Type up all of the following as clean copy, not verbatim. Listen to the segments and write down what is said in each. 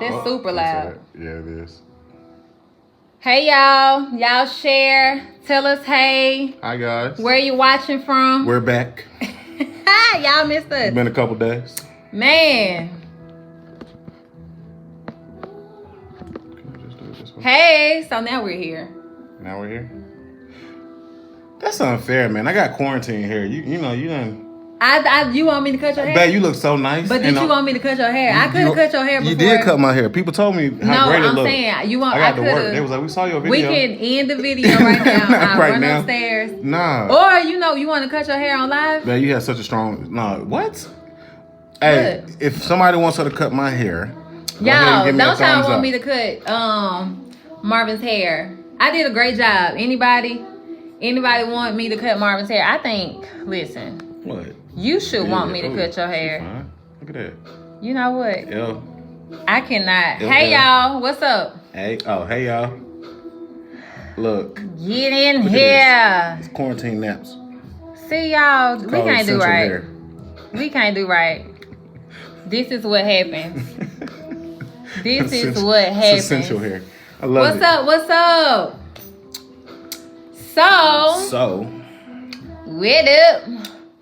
That's super loud. Yeah, it is. Hey, y'all. Y'all share. Tell us hey. Hi, guys. Where you watching from? We're back. Y'all missed us. It's been a couple days. Man. Hey, so now we're here. Now we're here? That's unfair, man. I got quarantine hair. You know, you done... You want me to cut your hair? Babe, you look so nice. But did you want me to cut your hair? I could have cut your hair before. You did cut my hair. People told me how great it looked. No, I'm saying you want. I got to work. They was like, we saw your video. We can end the video right now. I'll run upstairs. Nah. Or you want to cut your hair on live? Man, you have such a strong. Nah, what? Hey, if somebody wants her to cut my hair, y'all don't y'all want me to cut Marvin's hair? I did a great job. Anybody want me to cut Marvin's hair? I think. Listen. What? You should want me to cut your hair. Fine. Look at that. You know what? Yeah. I cannot. Hey, y'all. What's up? Hey. Oh, hey, y'all. Look. Get in here. It's quarantine naps. See, y'all. We can't do right. Hair. We can't do right. This is what happens. This is what happens. It's essential hair. I love it. What's up? So. What up?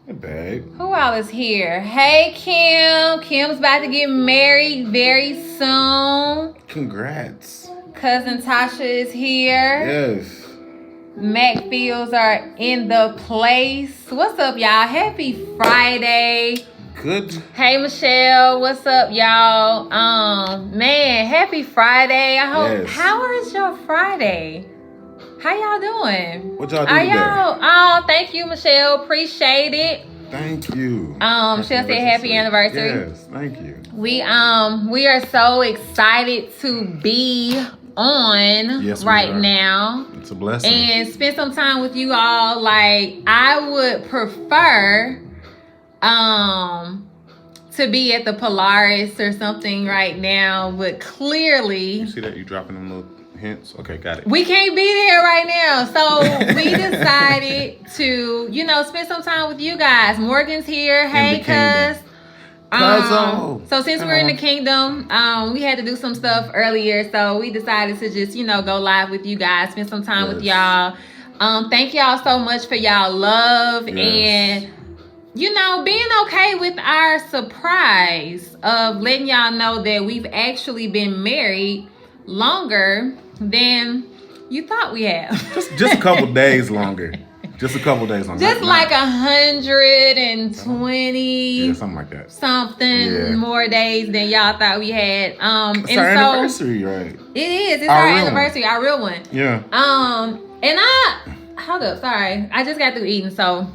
Hey, babe. Who all is here? Hey, Kim. Kim's about to get married very soon. Congrats. Cousin Tasha is here. Yes. Mac Fields are in the place. What's up, y'all? Happy Friday. Good. Hey, Michelle. What's up, y'all? Man, happy Friday. I hope. Yes. How is your Friday? How y'all doing? What y'all doing today? Oh, thank you, Michelle. Appreciate it. Thank you. She'll say happy anniversary. Yes, thank you. We are so excited to be on right now. It's a blessing. And spend some time with you all. Like, I would prefer to be at the Polaris or something right now, but clearly you see that you dropping them little hints? Okay, got it. We can't be there right now. So we decided to, spend some time with you guys. Morgan's here. Hey, cuz. So since we're in the kingdom, we had to do some stuff earlier. So we decided to just, go live with you guys, spend some time with y'all. Thank y'all so much for y'all love and, being okay with our surprise of letting y'all know that we've actually been married longer than you thought we have. Just a couple days longer. Just a couple days longer. Just like 120. Yeah, something like that. Something more days than y'all thought we had. It's our anniversary, right? It is. It's our anniversary, our real one. Yeah. And hold up, sorry. I just got through eating, so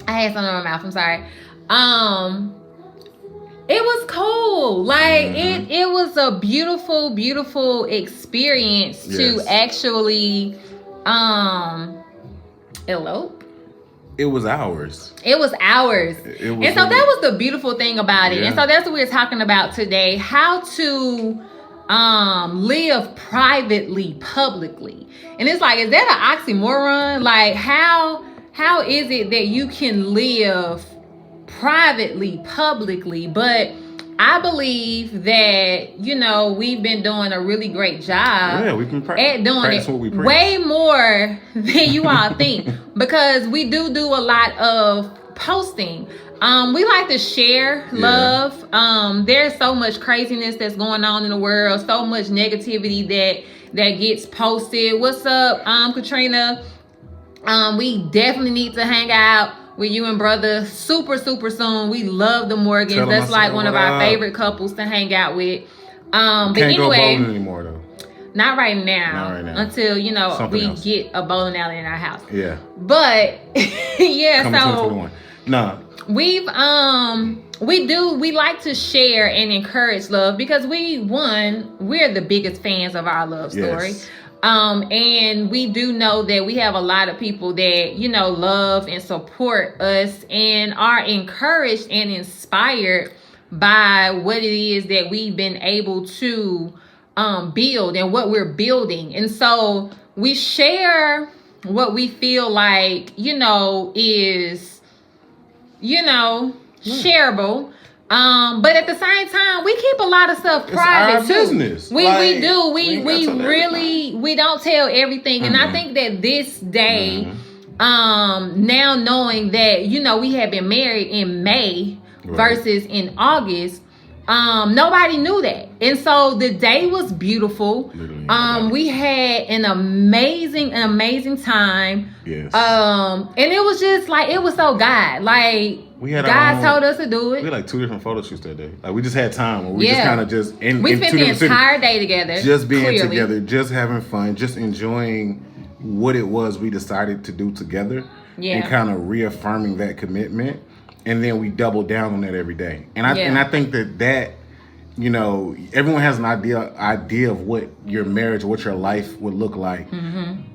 I had something in my mouth. I'm sorry. It was cool. Like it was a beautiful, beautiful experience to actually elope. It was ours. And so that was the beautiful thing about it. And so that's what we're talking about today. How to live privately, publicly. And it's like, is that an oxymoron? Like how is it that you can live privately, publicly? But I believe that, we've been doing a really great job we can at doing it what we preach. Way more than you all think, because we do a lot of posting. We like to share love. There's so much craziness that's going on in the world, so much negativity that gets posted. What's up, Katrina? We definitely need to hang out with you and brother super, super soon. We love the Morgans. That's like one of our favorite couples to hang out with. But Can't anyway, go bowling anymore though. Not right now. Until we get a bowling alley in our house. Yeah. But so we've we like to share and encourage love because we're the biggest fans of our love story. Yes. And we do know that we have a lot of people that, love and support us and are encouraged and inspired by what it is that we've been able to build and what we're building. And so we share what we feel like, is, shareable. But at the same time, we keep a lot of stuff private too. Business. We do. We really we don't tell everything. And I think that this day, now knowing that, you know, we have been married in May versus in August, nobody knew that. And so the day was beautiful. We had an amazing time. Yes. And it was just like, it was so God. Like, God told us to do it. We had like 2 different photo shoots that day. Like, we just had time. We just kind of just we spent the entire day together. Just being together, just having fun, just enjoying what it was we decided to do together, and kind of reaffirming that commitment. And then we double down on that every day. And I think that, you know, everyone has an idea of what your marriage, what your life would look like.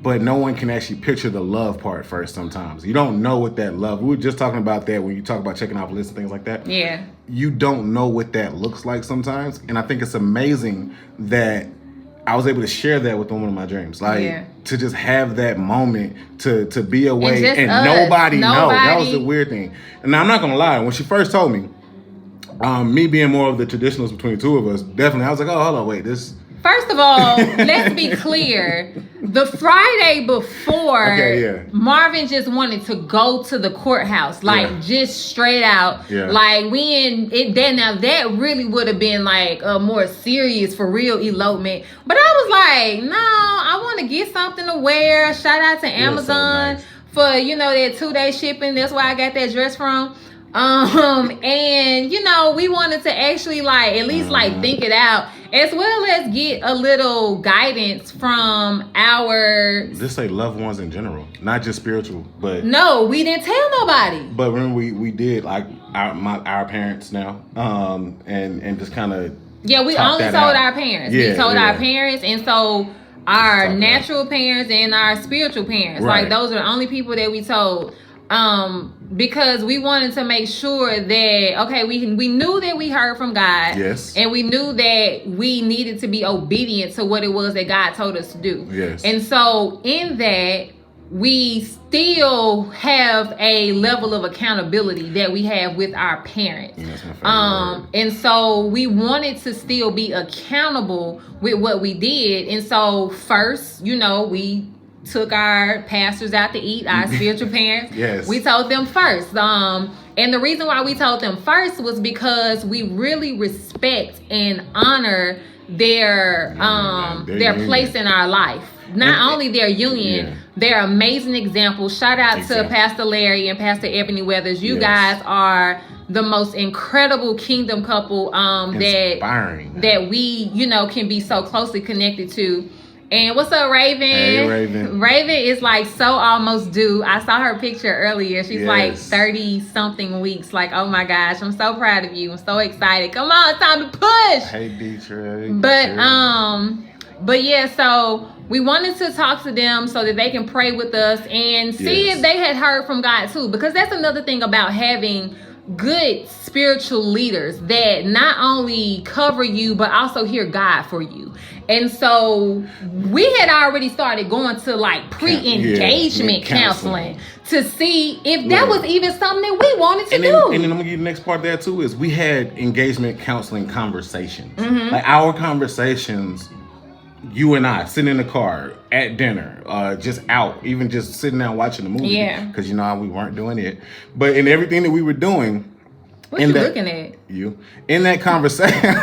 But no one can actually picture the love part first sometimes. You don't know what that love, we were just talking about that when you talk about checking off lists and things like that. Yeah. You don't know what that looks like sometimes. And I think it's amazing that I was able to share that with the woman of my dreams. Like, to just have that moment to be away and nobody know. That was the weird thing. And now, I'm not gonna lie, when she first told me, me being more of the traditionalist between the two of us, definitely I was like, oh, hold on, wait, this. First of all, let's be clear. The Friday before, Marvin just wanted to go to the courthouse, like just straight out. Like, we in it. Now that really would have been like a more serious, for real elopement. But I was like, no, I want to get something to wear. Shout out to Amazon for, you know, that 2-day shipping. That's where I got that dress from. And you know, we wanted to actually like at least like think it out, as well as get a little guidance from our just say loved ones in general, not just spiritual. But no, we didn't tell nobody. But remember, we did like our parents now, and just kind of we only told our parents. We told our parents, and so our natural parents and our spiritual parents, like those are the only people that we told. Because we wanted to make sure that, we knew that we heard from God. Yes. And we knew that we needed to be obedient to what it was that God told us to do. Yes. And so in that, we still have a level of accountability that we have with our parents. And so we wanted to still be accountable with what we did. And so first, you know, we took our pastors out to eat, our spiritual parents. We told them first. And the reason why we told them first was because we really respect and honor their place in our life. Not only their union, they're amazing examples. Shout out to Pastor Larry and Pastor Ebony Weathers. You guys are the most incredible kingdom couple that we, you know, can be so closely connected to. And what's up, Raven? Hey, Raven. Raven is like so almost due. I saw her picture earlier. She's like 30-something weeks. Like, oh my gosh, I'm so proud of you. I'm so excited. Come on, it's time to push. Hey, Detroit. But yeah, so we wanted to talk to them so that they can pray with us and see if they had heard from God too. Because that's another thing about having good spiritual leaders that not only cover you but also hear God for you. And so we had already started going to like pre-engagement counseling to see if that was even something that we wanted to do. And then I'm gonna give you the next part of that too is we had engagement counseling conversations. Like our conversations, you and I sitting in the car at dinner, just out, even just sitting down watching the movie. Because you know we weren't doing it. But in everything that we were doing, what you looking at? You. In that conversation,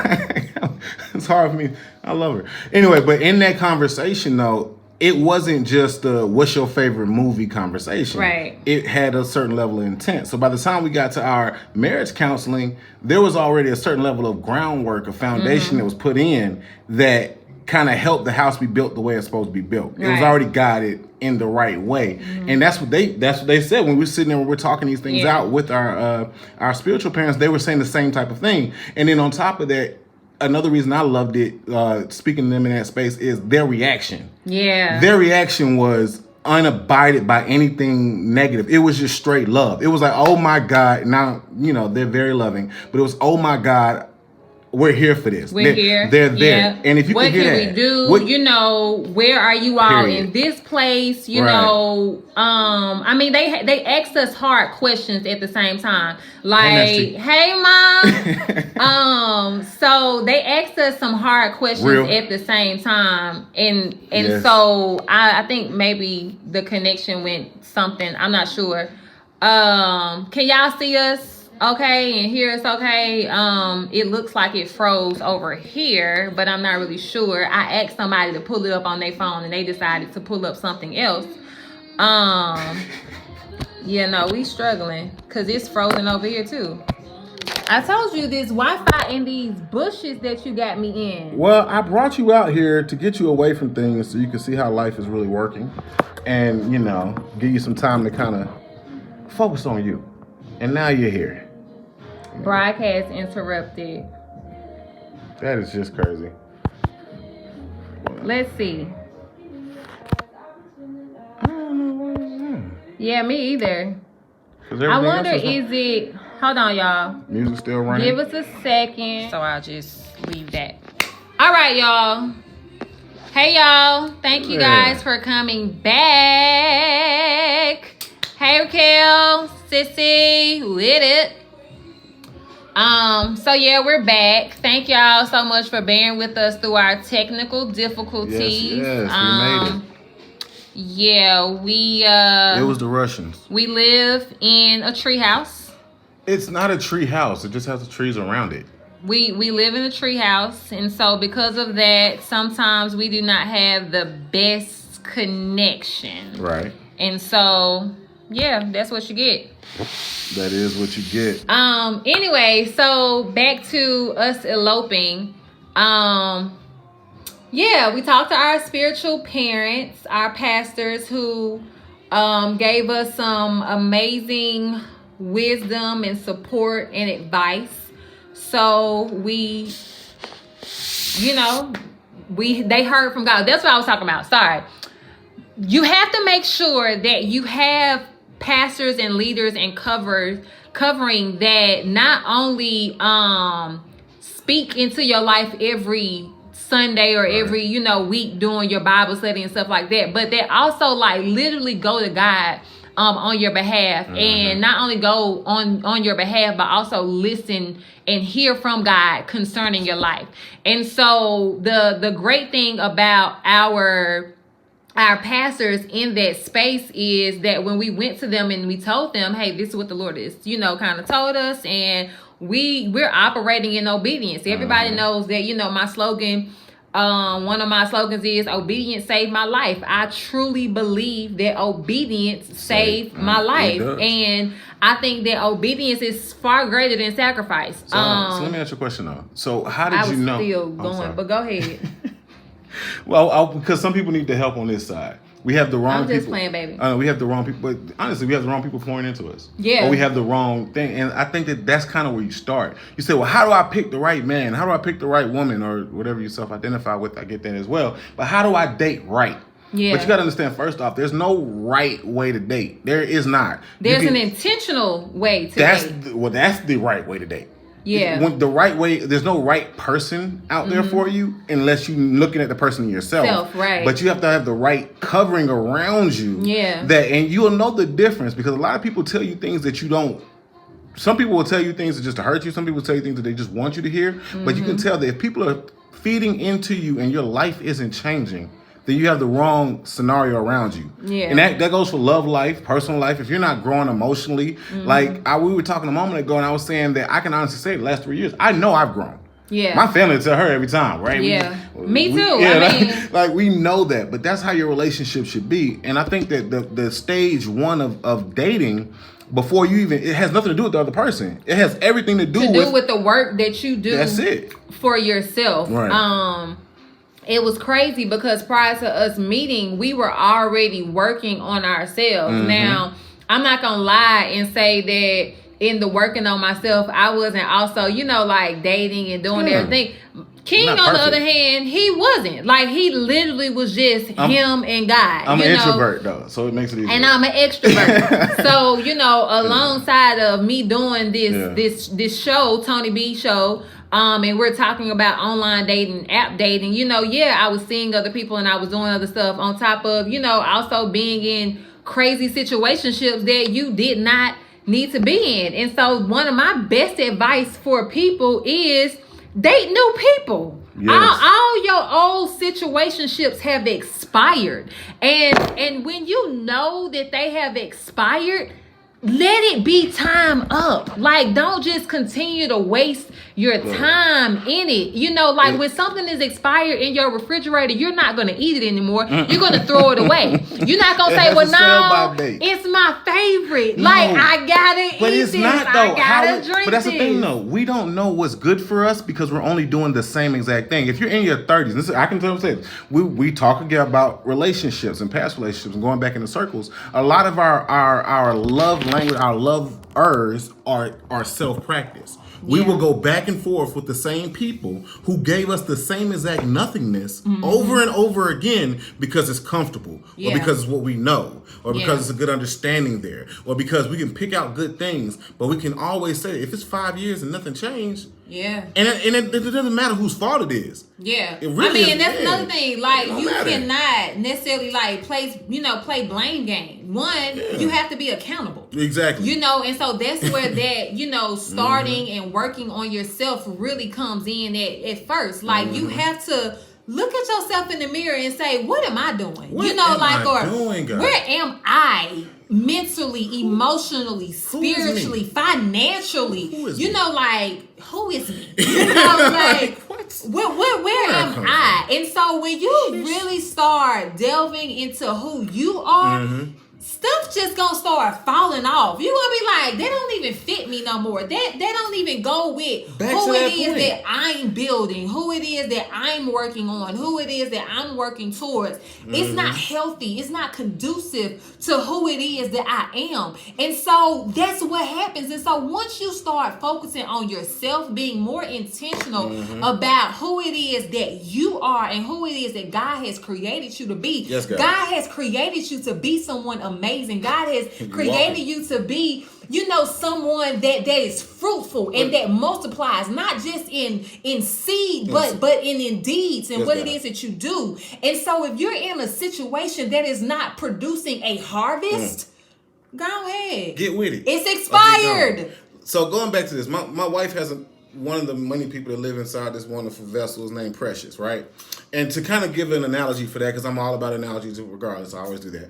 it's hard for me. I love her. Anyway, but in that conversation, though, it wasn't just the what's your favorite movie conversation. Right. It had a certain level of intent. So by the time we got to our marriage counseling, there was already a certain level of groundwork, a foundation that was put in that kind of helped the house be built the way it's supposed to be built. It was already guided in the right way. And that's what they said when we were sitting there, when we're talking these things out with our spiritual parents. They were saying the same type of thing. And then on top of that, another reason I loved it, speaking to them in that space, is their reaction. Their reaction was unabided by anything negative. It was just straight love. It was like, oh my God. Now, you know, they're very loving, but it was, oh my God, we're here for this. We're here. They're there. Yeah. And if you what can hear can that, we do? Where are you all in this place? I mean, they asked us hard questions at the same time. Like, hey, mom. So they asked us some hard questions at the same time, and so I think maybe the connection went something. I'm not sure. Can y'all see us? Okay, and here it's okay. It looks like it froze over here, but I'm not really sure. I asked somebody to pull it up on their phone, and they decided to pull up something else. We struggling because it's frozen over here too. I told you this Wi-Fi in these bushes that you got me in. Well, I brought you out here to get you away from things so you can see how life is really working, and give you some time to kind of focus on you. And now you're here. Broadcast interrupted. That is just crazy. Let's see. Yeah, me either. I wonder, is it... Hold on, y'all. Music still running? Give us a second. So I'll just leave that. All right, y'all. Hey, y'all. Thank you guys for coming back. Hey, Raquel. Sissy. With it. So yeah, we're back. Thank y'all so much for bearing with us through our technical difficulties. Yes, we made it. Yeah, it was the Russians. We live in a tree house. It's not a tree house. It just has the trees around it. We live in a tree house, and so because of that, sometimes we do not have the best connection. Right. And so, yeah, that's what you get. That is what you get. Anyway, so back to us eloping. We talked to our spiritual parents, our pastors, who gave us some amazing wisdom and support and advice. So they heard from God. That's what I was talking about. Sorry. You have to make sure that you have pastors and leaders and covering that not only speak into your life every Sunday or every week doing your Bible study and stuff like that, but that also like literally go to God on your behalf, and not only go on your behalf, but also listen and hear from God concerning your life. And so the great thing about our pastors in that space is that when we went to them and we told them, hey, this is what the Lord is, kind of told us, and we're operating in obedience. Everybody knows that, my slogan, one of my slogans is obedience saved my life. I truly believe that obedience saved my life. And I think that obedience is far greater than sacrifice. So let me ask you a question though. So how did you know? I was still going, but go ahead. Well, because some people need the help on this side. We have the wrong people. I'm just playing, baby. We have the wrong people, but honestly, we have the wrong people pouring into us. Yeah. Or we have the wrong thing. And I think that's kind of where you start. You say, well, how do I pick the right man? How do I pick the right woman, or whatever you self-identify with? I get that as well. But how do I date right? Yeah. But you got to understand, first off, there's no right way to date. There is not. There's an intentional way to date. That's the right way to date. Yeah. The right way, there's no right person out there for you unless you're looking at the person yourself. Right. But you have to have the right covering around you. Yeah. And you'll know the difference, because a lot of people tell you things that you don't. Some people will tell you things just to hurt you. Some people tell you things that they just want you to hear. But you can tell that if people are feeding into you and your life isn't changing, then you have the wrong scenario around you. Yeah. And that goes for love life, personal life. If you're not growing emotionally, like we were talking a moment ago, and I was saying that I can honestly say the last 3 years, I know I've grown. Yeah. My family will tell her every time, right? Yeah. Me too. Like we know that, but that's how your relationship should be. And I think that the stage one of dating, before you even, it has nothing to do with the other person. It has everything to do with the work that you do. That's it. For yourself. Right. It was crazy because prior to us meeting, we were already working on ourselves. Now, I'm not going to lie and say that in the working on myself, I wasn't also, like dating and doing everything. King, on the other hand, he wasn't. Like, he literally was just him and God. I'm an introvert, though, so it makes it easier. And I'm an extrovert. So, alongside of me doing this show, Tony B show, and we're talking about online dating, app dating, I was seeing other people and I was doing other stuff on top of, also being in crazy situationships that you did not need to be in. And so one of my best advice for people is date new people. Yes. All your old situationships have expired. And when you know that they have expired, let it be time up. Like, don't just continue to waste your time in it. When something is expired in your refrigerator, you're not going to eat it anymore. You're going to throw it away. You're not going to say, well, no, it's my favorite. No, I got to eat this. I got to drink this. But that's the thing, though. We don't know what's good for us because we're only doing the same exact thing. If you're in your 30s, I can tell you, we talk again about relationships and past relationships and going back in the circles. A lot of our love language, our lovers are self-practice. We will go back and forth with the same people who gave us the same exact nothingness over and over again because it's comfortable, or because it's what we know, or because it's a good understanding there, or because we can pick out good things. But we can always say, if it's 5 years and nothing changed, and it doesn't matter whose fault it is. Yeah, it really and that's another thing. Like, you cannot necessarily play blame game. One, you have to be accountable. Exactly. And so that's where that starting and working on yourself really comes in at first. Like, you have to look at yourself in the mirror and say, what am I doing? Where am I? Mentally, emotionally, spiritually, financially, who is me? Where am I? And so when you really start delving into who you are, stuff just gonna start falling off. You're gonna be like, they don't even fit me no more. They don't even go with who it is that I'm building, who it is that I'm working on, who it is that I'm working towards. It's not healthy. It's not conducive to who it is that I am. And so that's what happens. And so once you start focusing on yourself, being more intentional about who it is that you are and who it is that God has created you to be. Yes, God has created you to be someone amazing. God has created you to be, someone that is fruitful and that multiplies, not just in seed, but in deeds and what it is that you do. And so if you're in a situation that is not producing a harvest, go ahead. Get with it. It's expired. Okay, so going back to this, my wife has one of the many people that live inside this wonderful vessel is named Precious, right? And to kind of give an analogy for that, because I'm all about analogies regardless, I always do that.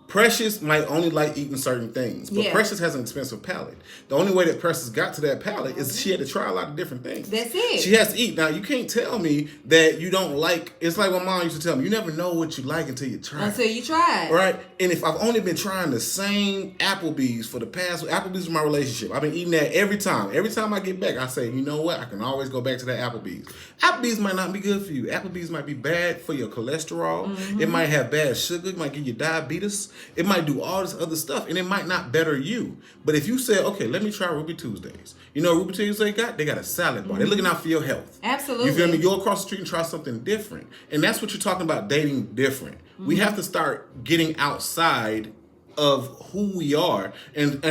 Precious might only like eating certain things, but Precious has an expensive palate. The only way that Precious got to that palate is she had to try a lot of different things. That's it. She has to eat. Now, you can't tell me that you don't like, it's like what Mom used to tell me, you never know what you like until you try. Until you try. Right? And if I've only been trying the same Applebee's for the past, Applebee's is my relationship. I've been eating that every time. Every time I get back, I say, you know what? I can always go back to that Applebee's. Applebee's might not be good for you. Applebee's might be bad for your cholesterol. It might have bad sugar. It might give you diabetes. It might do all this other stuff, and it might not better you. But if you say, okay, let me try Ruby Tuesdays. You know what Ruby Tuesdays they got a salad bar. They're looking out for your health. Absolutely. You feel me? Go across the street and try something different. And that's what you're talking about, dating different. We have to start getting outside of who we are and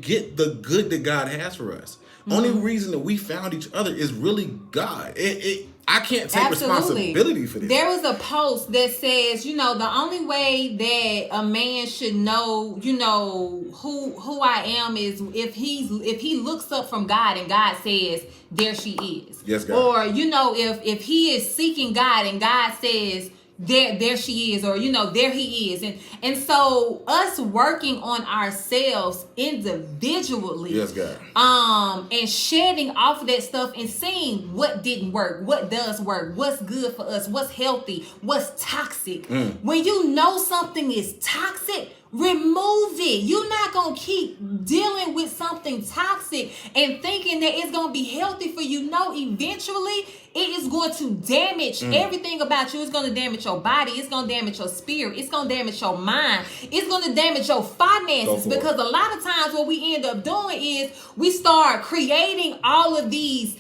get the good that God has for us. Only reason that we found each other is really God. I can't take responsibility for this. There was a post that says, the only way that a man should know, who I am is if he looks up from God and God says, there she is. Yes, God. Or, if he is seeking God and God says, there she is, or there he is. And so us working on ourselves individually, yes, God, and shedding off of that stuff and seeing what didn't work, what does work, what's good for us, what's healthy, what's toxic. When you know something is toxic, remove it. You're not going to keep dealing with something toxic and thinking that it's going to be healthy for you. No, eventually it is going to damage everything about you. It's going to damage your body. It's going to damage your spirit. It's going to damage your mind. It's going to damage your finances, because a lot of times what we end up doing is we start creating all of these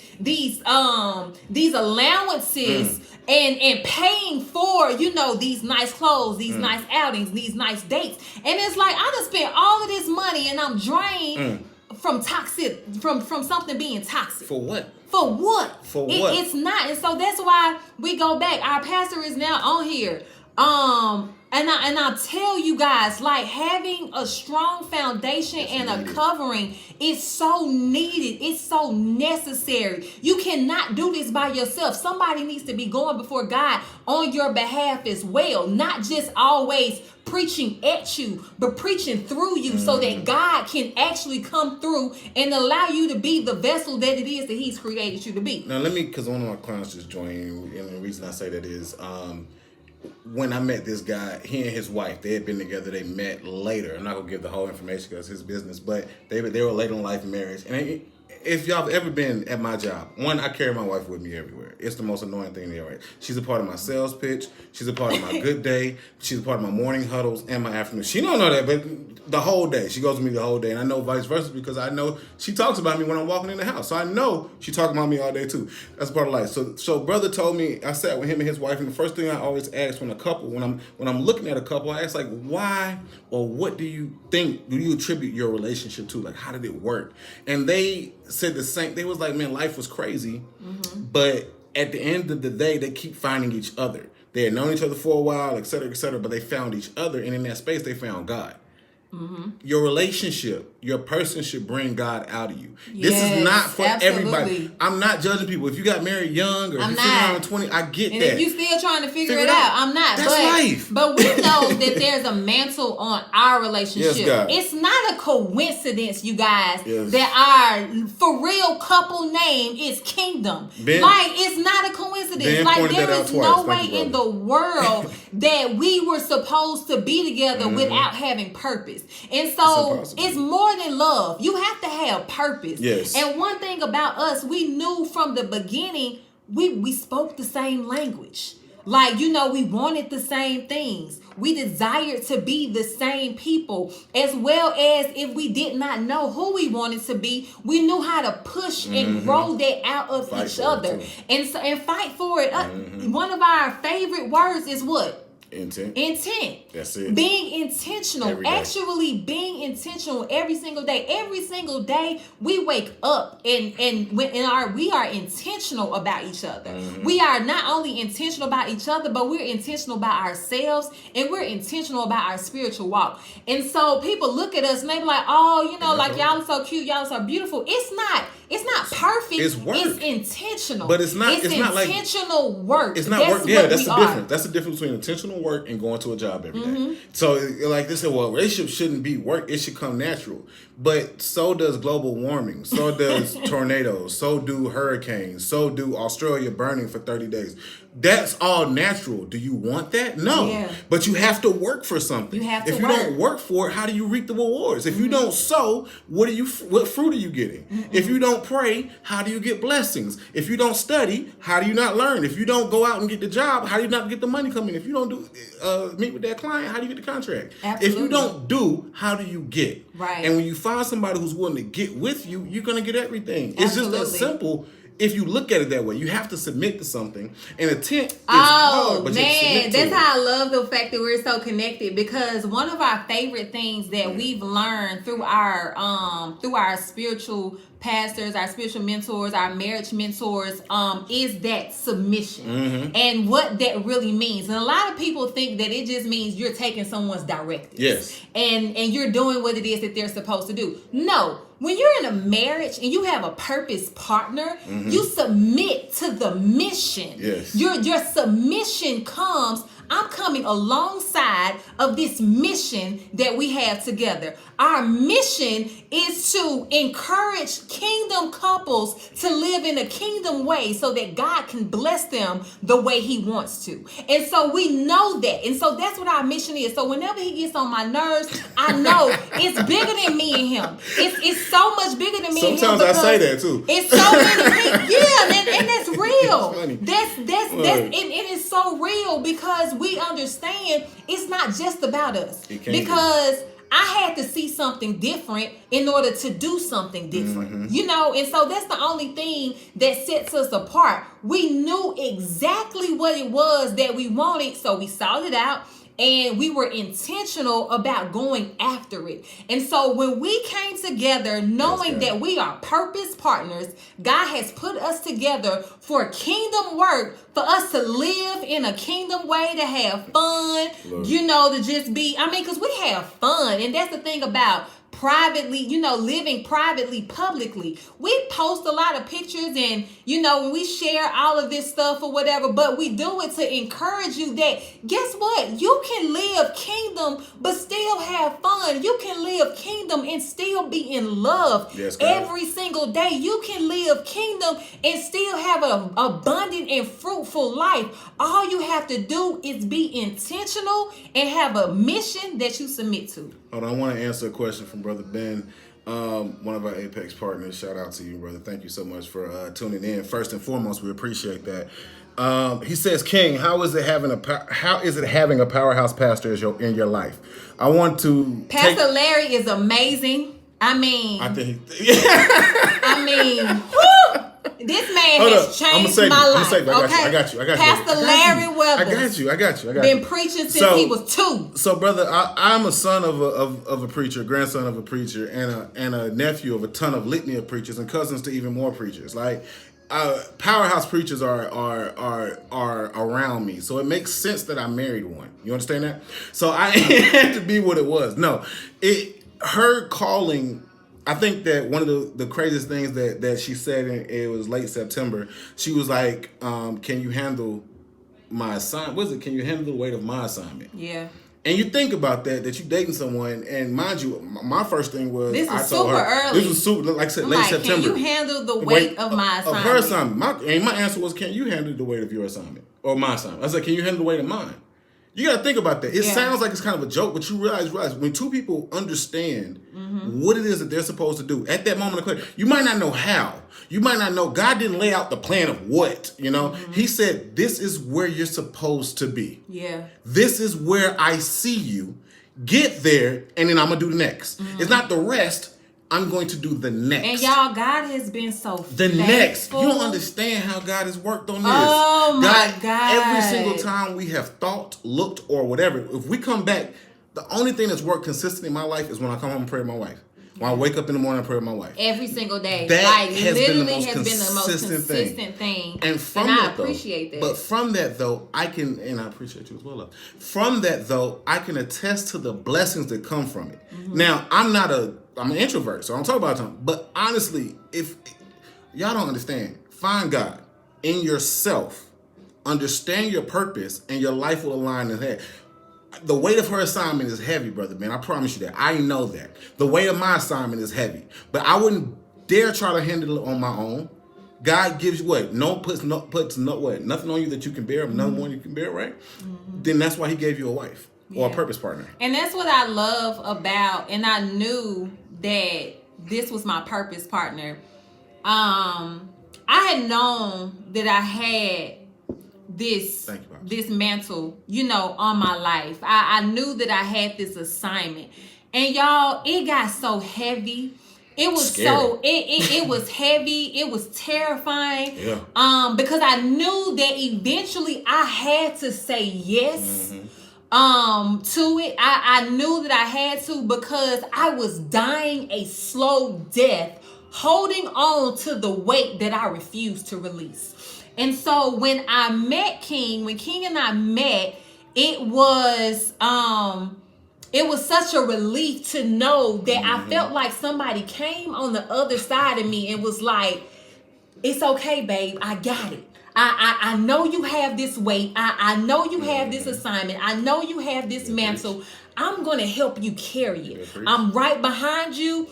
allowances and paying for, these nice clothes, these nice outings, these nice dates. And it's like, I done spent all of this money and I'm drained from toxic, from something being toxic. For what? For what? For what? It's not. And so that's why we go back. Our pastor is now on here. And I'll tell you guys, like, having a strong foundation and a covering is so needed. It's so necessary. You cannot do this by yourself. Somebody needs to be going before God on your behalf as well. Not just always preaching at you, but preaching through you so that God can actually come through and allow you to be the vessel that it is that He's created you to be. Now, because one of my clients just joined, and the reason I say that is, when I met this guy, he and his wife, they had been together. They met later. I'm not gonna give the whole information because it's his business, but they were later in life marriage. And if y'all have ever been at my job, one, I carry my wife with me everywhere. It's the most annoying thing ever. She's a part of my sales pitch. She's a part of my good day. She's a part of my morning huddles and my afternoon. She don't know that, but the whole day. She goes with me the whole day. And I know vice versa because I know she talks about me when I'm walking in the house. So I know she talking about me all day too. That's part of life. So brother told me, I sat with him and his wife, and the first thing I always ask when I'm looking at a couple, I ask, like, why or what do you attribute your relationship to? Like, how did it work? And they said the same. They was like, man, life was crazy, but at the end of the day, they keep finding each other. They had known each other for a while, et cetera, but they found each other, and in that space, they found God. Your relationship, your person should bring God out of you. Yes, this is not for absolutely. everybody. I'm not judging people. If you got married young or if you're around 20, I get and that. And if you still trying to figure it out, I'm not. That's life. But we know that there's a mantle on our relationship. Yes, God. It's not a coincidence, you guys, yes. that our for real couple name is Kingdom. Like, it's not a coincidence. Like, there is no way in the world that we were supposed to be together without having purpose. And so it's more than love. You have to have purpose. Yes. And one thing about us, we knew from the beginning, we spoke the same language. Like, we wanted the same things. We desired to be the same people, as well as if we did not know who we wanted to be, we knew how to push and grow that out of each other and fight for it. One of our favorite words is what? Intent. That's it. Being intentional. Actually being intentional every single day. Every single day we wake up and we are intentional about each other. We are not only intentional about each other, but we're intentional about ourselves, and we're intentional about our spiritual walk. And so people look at us and they be like, oh, like, y'all are so cute, y'all are so beautiful. It's not perfect. It's work. It's intentional. But it's not intentional work. It's not work. Yeah, that's the difference. That's the difference between intentional work and going to a job every day. So, like they said, well, relationship shouldn't be work. It should come natural. But so does global warming. So does tornadoes. So do hurricanes. So do Australia burning for 30 days. That's all natural. Do you want that? No. Yeah. But you have to work for something. If you don't work for it, how do you reap the rewards? If you don't sow, what fruit are you getting? If you don't pray, how do you get blessings? If you don't study, how do you not learn? If you don't go out and get the job, how do you not get the money coming? If you don't meet with that client, how do you get the contract? Absolutely. If you don't do, how do you get? Right. And when you find somebody who's willing to get with you, you're going to get everything. It's just that simple. If you look at it that way, you have to submit to something. And a tent is hard, but man, that's how I love the fact that we're so connected, because one of our favorite things that we've learned through our spiritual pastors, our spiritual mentors, our marriage mentors, is that submission and what that really means. And a lot of people think that it just means you're taking someone's directives. Yes. And you're doing what it is that they're supposed to do. No. When you're in a marriage and you have a purpose partner, you submit to the mission. Yes. Your submission comes, I'm coming alongside of this mission that we have together. Our mission is to encourage kingdom couples to live in a kingdom way so that God can bless them the way He wants to. And so we know that. And so that's what our mission is. So whenever he gets on my nerves, I know it's bigger than me and him. It's so much bigger than me and him. Sometimes I say that too. It's so many things. Yeah, and that's real. That's it is so real, because we understand it's not just about us. Because I had to see something different in order to do something different, and so that's the only thing that sets us apart. We knew exactly what it was that we wanted, so we sought it out. and we were intentional about going after it. And so when we came together, knowing that we are purpose partners, God has put us together for kingdom work, for us to live in a kingdom way, to have fun, to just be, because we have fun. And that's the thing about privately, living privately, publicly. We post a lot of pictures and, when we share all of this stuff or whatever, but we do it to encourage you that, guess what? You can live kingdom, but still have fun. You can live kingdom and still be in love every single day. You can live kingdom and still have an abundant and fruitful life. All you have to do is be intentional and have a mission that you submit to. Hold on, I want to answer a question from Brother Ben, one of our Apex partners. Shout out to you, brother. Thank you so much for tuning in. First and foremost, we appreciate that. He says, King, how is it having a powerhouse pastor in your life? I want to. Pastor Larry is amazing. I think. This man has changed my life. I got you. Pastor Larry Weathers. I got you. Been preaching since he was 2. So, brother, I'm a son of a preacher, grandson of a preacher, and a nephew of a ton of litany of preachers, and cousins to even more preachers. Like, powerhouse preachers are around me, so it makes sense that I married one. You understand that? So I had to be what it was. No, her calling. I think that one of the craziest things that she said, it was late September, she was like, can you handle my assignment? Can you handle the weight of my assignment? Yeah. And you think about that you dating someone, and mind you, my first thing was, this was super early. This was super, like I said, late September. Can you handle the weight of my assignment? Of her assignment. My answer was, can you handle the weight of your assignment? Or my assignment. I said, can you handle the weight of mine? You got to think about that. It sounds like it's kind of a joke, but you realize when two people understand what it is that they're supposed to do at that moment of clarity, you might not know how. You might not know. God didn't lay out the plan of what, He said, this is where you're supposed to be. Yeah. This is where I see you. Get there, and then I'm going to do the next. It's not the rest. I'm going to do the next. And y'all, God has been so faithful. Next. You don't understand how God has worked on this. Oh, my God. Every single time we have thought, looked, or whatever, if we come back, the only thing that's worked consistently in my life is when I come home and pray with my wife. When I wake up in the morning and pray with my wife. Every single day. That has been the most consistent thing. And I appreciate that. But from that, though, I appreciate you as well, love. From that, though, I can attest to the blessings that come from it. Now, I'm an introvert, so I don't talk about it. But honestly, if y'all don't understand, find God in yourself, understand your purpose, and your life will align in that. The weight of her assignment is heavy, brother, man. I promise you that. I know that. The weight of my assignment is heavy. But I wouldn't dare try to handle it on my own. God gives you what? Puts nothing on you that you can bear, nothing more you can bear, right? Then that's why he gave you a wife or a purpose partner. And that's what I love about, and I knew that this was my purpose partner. I had known that I had this mantle, on my life. I knew that I had this assignment. And y'all, it got so heavy. It was scary. It was heavy. It was terrifying. Yeah. Because I knew that eventually I had to say yes to it. I knew that I had to, because I was dying a slow death, holding on to the weight that I refused to release. And so when King and I met, it was such a relief to know that I felt like somebody came on the other side of me and was like, it's okay, babe, I got it. I know you have this weight. I know you have this assignment. I know you have this mantle. I'm going to help you carry it. I'm right behind you.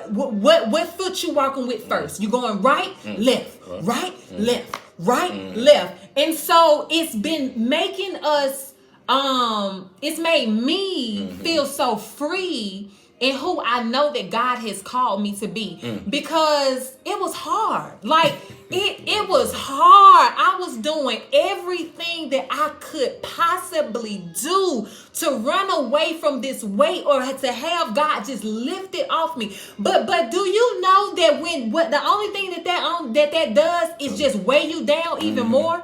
What foot you walking with first? You going right, left, right, left, right, left. And so it's been making us, it's made me feel so free in who I know that God has called me to be, because it was hard. Like it was hard. I was doing everything that I could possibly do to run away from this weight, or to have God just lift it off me. But do you know that the only thing that does is just weigh you down even more?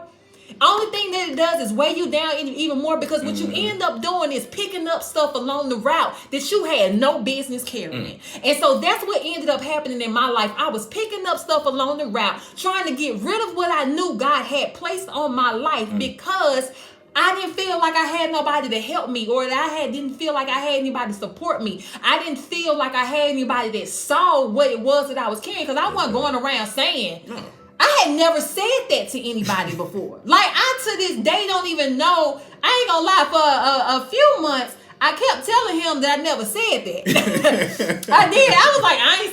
Only thing that it does is weigh you down even more, because what you end up doing is picking up stuff along the route that you had no business carrying. And so that's what ended up happening in my life. I was picking up stuff along the route, trying to get rid of what I knew God had placed on my life, because I didn't feel like I had nobody to help me, or that I didn't feel like I had anybody to support me. I didn't feel like I had anybody that saw what it was that I was carrying, because I wasn't going around saying. I had never said that to anybody before. Like, I to this day don't even know. I ain't gonna lie, for a few months, I kept telling him that I never said that. I did. I was like, I ain't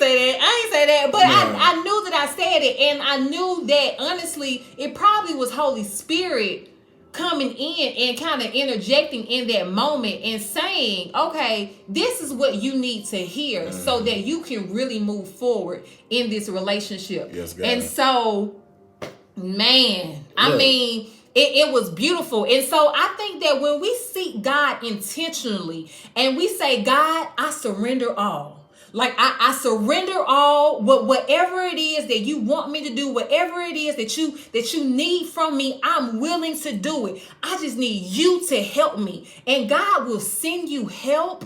say that. But I knew that I said it, and I knew that, honestly, it probably was Holy Spirit coming in and kind of interjecting in that moment and saying, okay, this is what you need to hear so that you can really move forward in this relationship. Yes, God. And so, man, I mean, it was beautiful. And so I think that when we seek God intentionally and we say, God, I surrender all. Like, I surrender all, whatever it is that you want me to do, whatever it is that you need from me, I'm willing to do it. I just need you to help me. And God will send you help.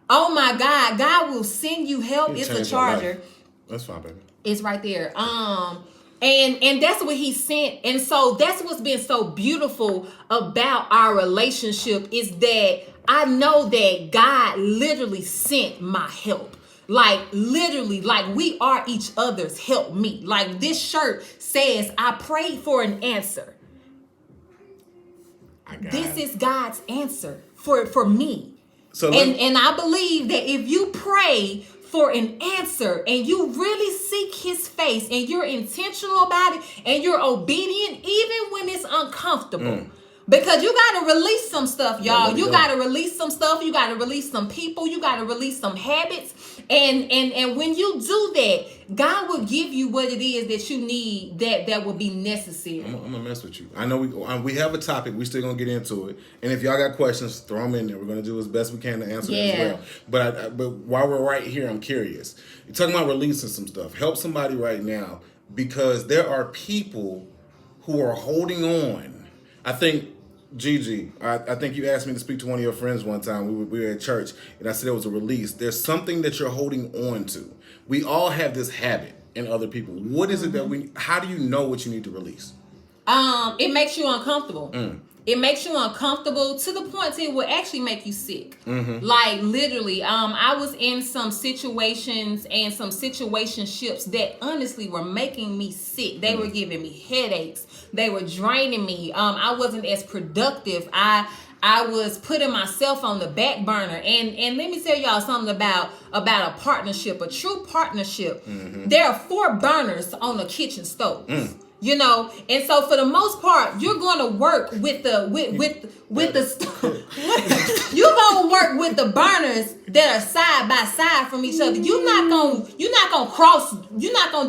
Oh my God, God will send you help. It's a charger. That's fine, baby. It's right there. And that's what he sent. And so that's what's been so beautiful about our relationship, is that I know that God literally sent my help. Like, literally, like, we are each other's help me. Like, this shirt says, I prayed for an answer. This is God's answer for me. So and I believe that if you pray for an answer and you really seek his face and you're intentional about it and you're obedient, even when it's uncomfortable. Because you got to release some stuff, y'all. You got to release some stuff. You got to release some people. You got to release some habits. And when you do that, God will give you what it is that you need that will be necessary. I'm going to mess with you. I know we have a topic. We're still going to get into it. And if y'all got questions, throw them in there. We're going to do as best we can to answer them as well. But while we're right here, I'm curious. You're talking about releasing some stuff. Help somebody right now, because there are people who are holding on. I think, Gigi, I think you asked me to speak to one of your friends one time. We were at church, and I said it was a release. There's something that you're holding on to. We all have this habit in other people. What is it that how do you know what you need to release? It makes you uncomfortable. It makes you uncomfortable to the point it will actually make you sick. Like, literally, I was in some situations and some situationships that honestly were making me sick. They were giving me headaches. They were draining me. I wasn't as productive. I was putting myself on the back burner. And let me tell y'all something about a partnership, a true partnership. There are 4 burners on the kitchen stove. You know, and so for the most part, you're going to work with the you're going to work with the burners that are side by side from each other. You're not going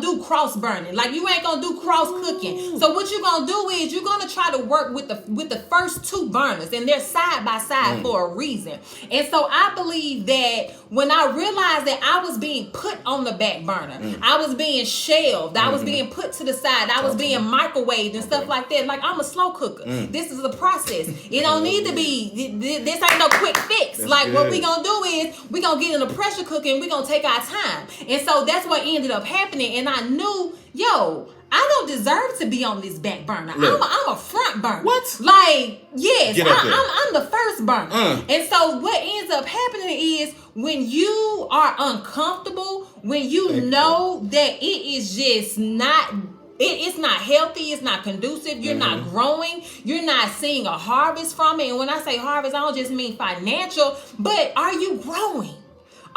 to do cross burning. Like, you ain't going to do cross cooking. So what you're going to do is you're going to try to work with the first 2 burners, and they're side by side for a reason. And so I believe that when I realized that I was being put on the back burner, I was being shelved, I was being put to the side, I was being microwaved and stuff like that. Like, I'm a slow cooker. This is a process. It don't need to be, this ain't no quick fix. That's like, good. What we gonna do is we gonna get in a pressure cooker and we gonna take our time. And so that's what ended up happening. And I knew, I don't deserve to be on this back burner. I'm a front burner. What? Like, yes, I'm the first burner. And so what ends up happening is when you are uncomfortable, when you know that it is just not, it's not healthy, it's not conducive, you're not growing, you're not seeing a harvest from it. And when I say harvest, I don't just mean financial, but are you growing?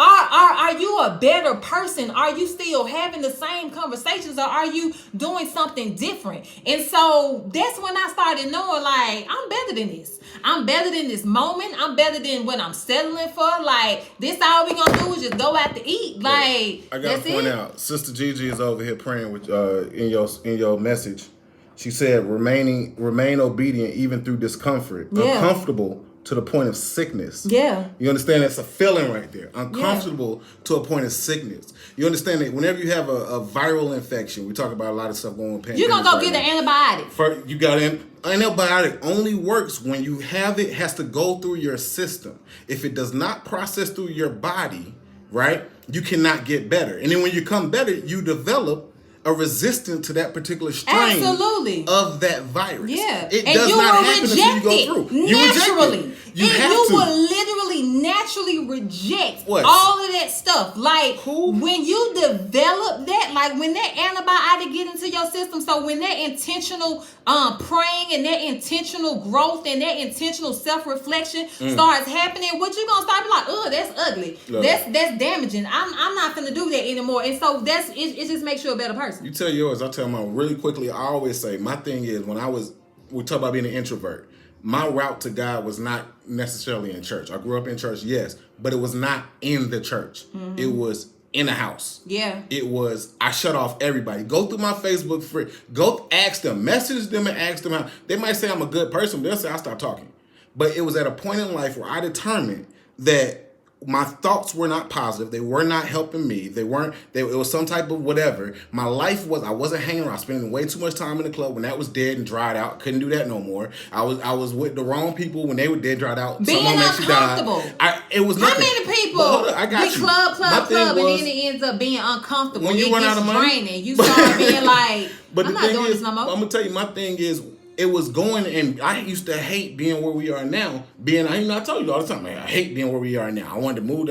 Are you a better person? Are you still having the same conversations, or are you doing something different? And so that's when I started knowing, like, I'm better than this. I'm better than this moment. I'm better than what I'm settling for. Like, this all we gonna do is just go out to eat. Like, I gotta point out, Sister Gigi is over here praying with in your message. She said, remain obedient even through discomfort. Uncomfortable, to the point of sickness. Yeah. You understand? That's a feeling right there. Uncomfortable to a point of sickness. You understand that whenever you have a viral infection, we talk about a lot of stuff going on. You're going to go get an antibiotic. You got an antibiotic only works when you have it, has to go through your system. If it does not process through your body, right, you cannot get better. And then when you come better, you develop a resistance to that particular strain of that virus. Yeah. It does not happen until you go through. Naturally. You will literally naturally reject all of that stuff. Like when you develop that, like when that antibiotic get into your system, so when that intentional praying and that intentional growth and that intentional self-reflection starts happening, what you gonna start be like, oh, that's ugly. That's damaging. I'm not gonna do that anymore. And so it just makes you a better person. You tell yours, I'll tell mine really quickly. I always say my thing is we talk about being an introvert. My route to God was not necessarily in church. I grew up in church, yes, but it was not in the church. It was in a house. Yeah. It was, I shut off everybody. Go through my Facebook free. Go ask them, message them and ask them how. They might say I'm a good person, but they'll say I stopped talking. But it was at a point in life where I determined that my thoughts were not positive. They were not helping me. It was some type of whatever. My life I wasn't hanging around, spending way too much time in the club when that was dead and dried out. Couldn't do that no more. I was with the wrong people when they were dead, dried out. Being uncomfortable. It was nothing. How many people be club, and then it ends up being uncomfortable? When you run out of money, draining. You start being like, I'm not doing this no more. I'm gonna tell you, my thing is, it was going, and I used to hate being where we are now. I told you all the time, man, I hate being where we are now. I wanted to move,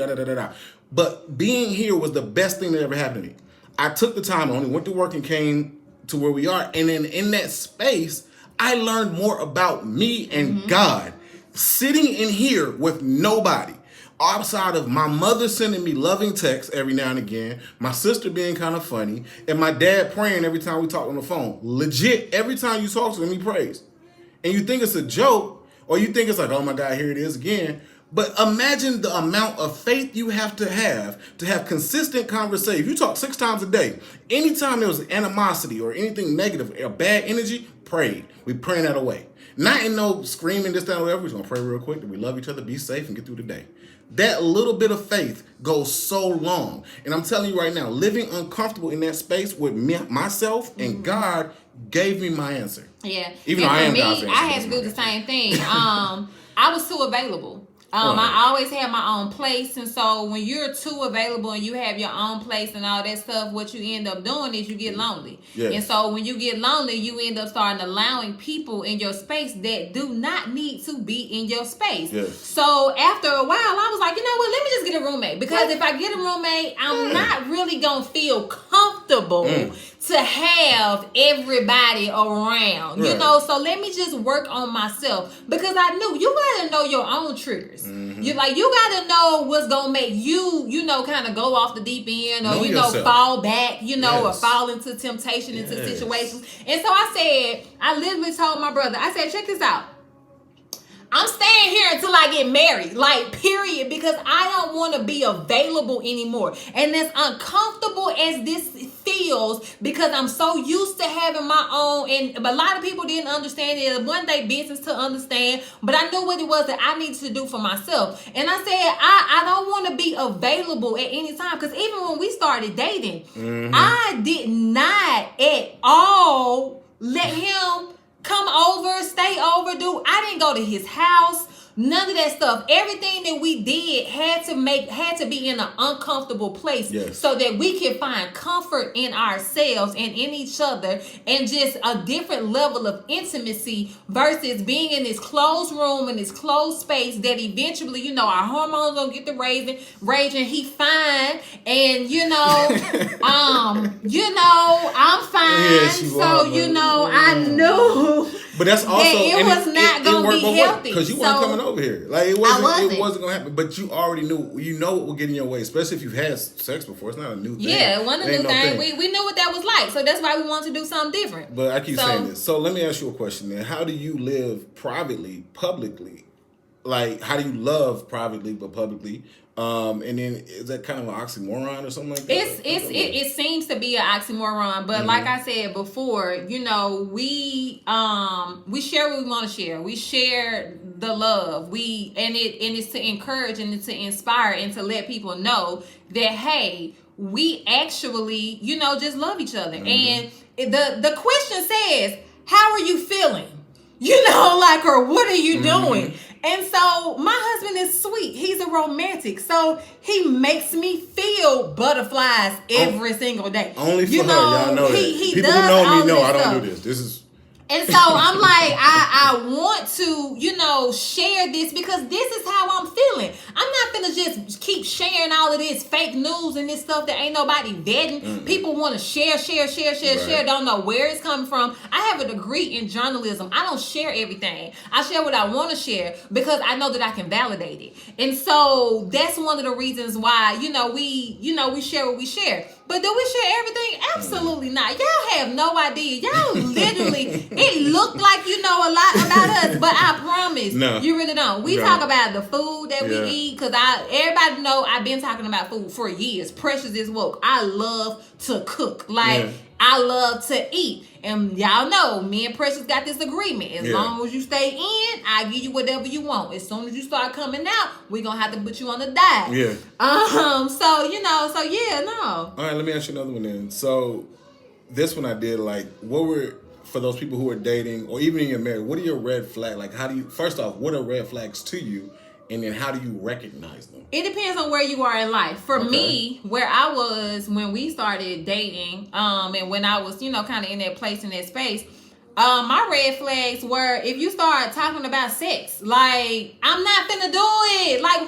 But being here was the best thing that ever happened to me. I took the time, I only went to work and came to where we are. And then in that space, I learned more about me and God. Sitting in here with nobody. Outside of my mother sending me loving texts every now and again, my sister being kind of funny, and my dad praying every time we talk on the phone. Legit, every time you talk to him, he prays. And you think it's a joke, or you think it's like, oh my God, here it is again. But imagine the amount of faith you have to have consistent conversation. If you talk 6 times a day, anytime there was animosity or anything negative or bad energy, prayed. We praying that away. Not in no screaming, this, that, whatever. We're going to pray real quick that we love each other, be safe, and get through the day. That little bit of faith goes so long. And I'm telling you right now, living uncomfortable in that space with myself and God gave me my answer. Yeah. Even though I am God's answer. I had to do the same thing. I was too available. I always had my own place, and so when you're too available and you have your own place and all that stuff, what you end up doing is you get lonely. Yes. And so when you get lonely, you end up starting allowing people in your space that do not need to be in your space. Yes. So after a while, I was like, you know what, let me just get a roommate, because if I get a roommate, I'm not really gonna feel comfortable to have everybody around, you know. So let me just work on myself, because I knew you gotta know your own triggers. You gotta know what's gonna make you, kind of go off the deep end, or fall back, or fall into temptation, into situations. And so I literally told my brother, I said, check this out. I'm staying here until I get married, period, because I don't want to be available anymore. And as uncomfortable as this feels, because I'm so used to having my own, but a lot of people didn't understand it. It was one day business to understand, but I knew what it was that I needed to do for myself. And I said, I don't want to be available at any time, because even when we started dating, I did not at all let him come over, stay over, I didn't go to his house, none of that stuff. Everything that we did had to be in an uncomfortable place, so that we can find comfort in ourselves and in each other, and just a different level of intimacy versus being in this closed room, in this closed space that eventually, our hormones gonna get to raging. He fine, and I'm fine. So I knew. But that's also it was not gonna be healthy, because you weren't coming over here. It wasn't gonna happen. But you already knew. You know what will get in your way, especially if you've had sex before. It's not a new thing. Yeah, it wasn't a new thing. We knew what that was like, so that's why we wanted to do something different. But I keep saying this. So let me ask you a question then. How do you live privately, publicly? How do you love privately but publicly? And then is that kind of an oxymoron or something like that? It seems to be an oxymoron, but like I said before, you know, we share what we want to share. We share the love. It's to encourage and to inspire and to let people know that, hey, we actually, you know, just love each other. And the question says, how are you feeling? You know, like, or what are you doing? And so my husband is sweet. He's a romantic. So he makes me feel butterflies every single day. Only for her, y'all know that. People who know me know I don't do this. This is... And so I'm like, I want to, you know, share this because this is how I'm feeling. I'm not gonna just keep sharing all of this fake news and this stuff that ain't nobody vetting. People want to share, don't know where it's coming from. I have a degree in journalism. I don't share everything. I share what I want to share because I know that I can validate it. And so that's one of the reasons why, we share what we share. But do we share everything? Absolutely not. Y'all have no idea. Y'all literally, it looked like you know a lot about us, but I promise you really don't. We talk about the food that we eat because everybody know I've been talking about food for years. Precious is woke. I love to cook. I love to eat. And y'all know, me and Precious got this agreement. As long as you stay in, I give you whatever you want. As soon as you start coming out, we're going to have to put you on the diet. Yeah. No. All right, let me ask you another one then. So, this one I did, for those people who are dating, or even in your marriage, what are your red flags? Like, first off, what are red flags to you? And then how do you recognize them? It depends on where you are in life. For me, where I was when we started dating, and when I was, kind of in that place, in that space, my red flags were if you start talking about sex, like, I'm not finna do it. Like,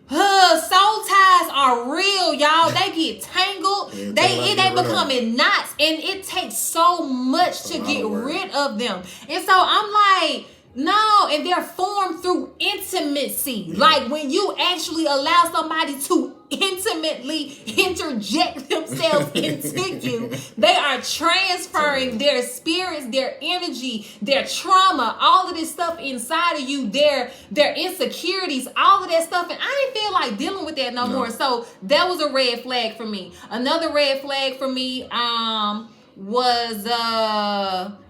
soul ties are real, y'all. They get tangled. They become in knots, and it takes so much to get rid of them. And so I'm like, no, and they're formed through intimacy. Like when you actually allow somebody to intimately interject themselves into you, they are transferring their spirits, their energy, their trauma, all of this stuff inside of you, their insecurities, all of that stuff. And I didn't feel like dealing with that no more. So that was a red flag for me. Another red flag for me, was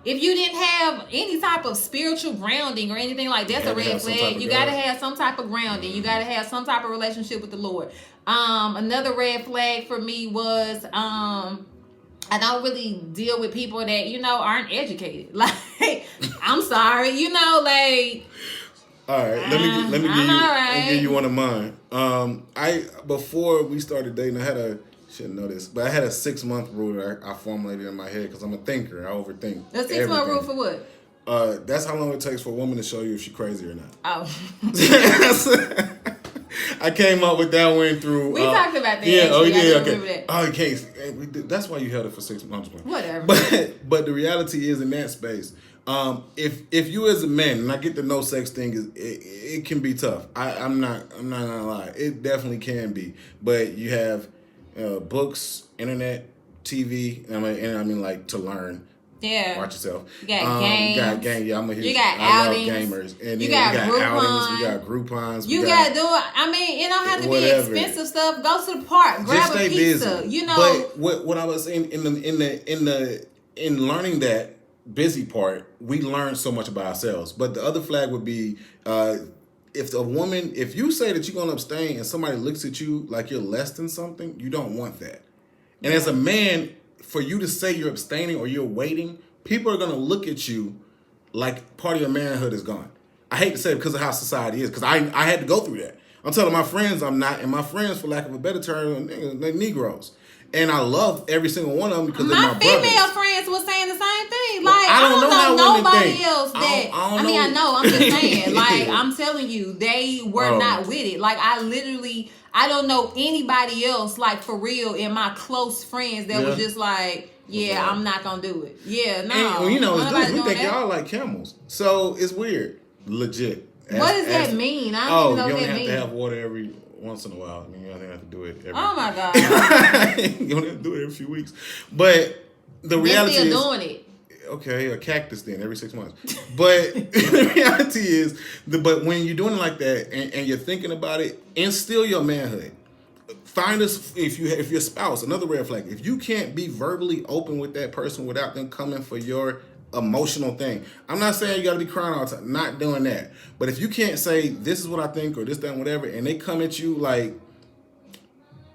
if you didn't have any type of spiritual grounding or anything like that's a red flag. You got to have some type of grounding. You got to have some type of relationship with the Lord. Another red flag for me was I don't really deal with people that aren't educated. Like, I'm sorry, all right, let me give you one of mine. Before we started dating, I shouldn't know this, but I had a 6-month rule that I formulated in my head because I'm a thinker. I overthink. A 6-month rule for what? That's how long it takes for a woman to show you if she's crazy or not. Oh. I came up with that one through. We talked about that. Yeah. Okay. Oh, okay. That's why you held it for 6 months. Whatever. But the reality is, in that space, if you as a man, and I get the no sex thing, it can be tough. I'm not gonna lie. It definitely can be. But you have books, internet, TV, I mean like to learn. Yeah. Watch yourself. You got games. You got games. Yeah, you got outings. I love gamers. And you got outings. We got Groupons. You got to do it. I mean, it don't have to be expensive stuff. Go to the park. Grab a pizza. Busy. But what I was saying in learning that busy part, we learn so much about ourselves. But the other flag would be if you say that you're going to abstain and somebody looks at you like you're less than something, you don't want that. And as a man, for you to say you're abstaining or you're waiting, people are going to look at you like part of your manhood is gone. I hate to say it because of how society is, because I had to go through that. I'm telling my friends I'm not, and my friends, for lack of a better term, they're Negroes. And I love every single one of them because they're my brothers. My female friends were saying the same thing. Like, I don't know nobody else that. I know. I'm just saying. Like, I'm telling you, they were not with it. Like, I don't know anybody else, like, for real, in my close friends that was just like, I'm not going to do it. Yeah, no. And, we think y'all like camels. So, it's weird. Legit. What does that mean? I don't even know what that means. You don't have to have water every once in a while. I mean, you don't have to do it every... Oh, my God. You don't have to do it every few weeks. But the reality is... still doing it. Okay, a cactus then every 6 months. But the reality is, but when you're doing it like that and you're thinking about it, instill your manhood. Find us if your spouse, another red flag. If you can't be verbally open with that person without them coming for your emotional thing. I'm not saying you got to be crying all the time. Not doing that. But if you can't say this is what I think or this, that, and whatever, and they come at you like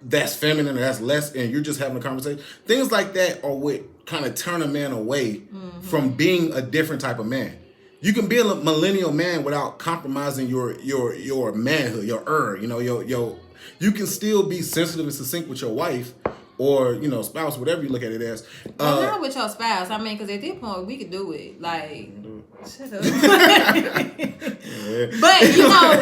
that's feminine or that's less, and you're just having a conversation, things like that are what kind of turn a man away from being a different type of man. You can be a millennial man without compromising your manhood, your you can still be sensitive and succinct with your wife or spouse, whatever you look at it as. Well, not with your spouse. I mean, because at this point we could do it. Like, shut up. But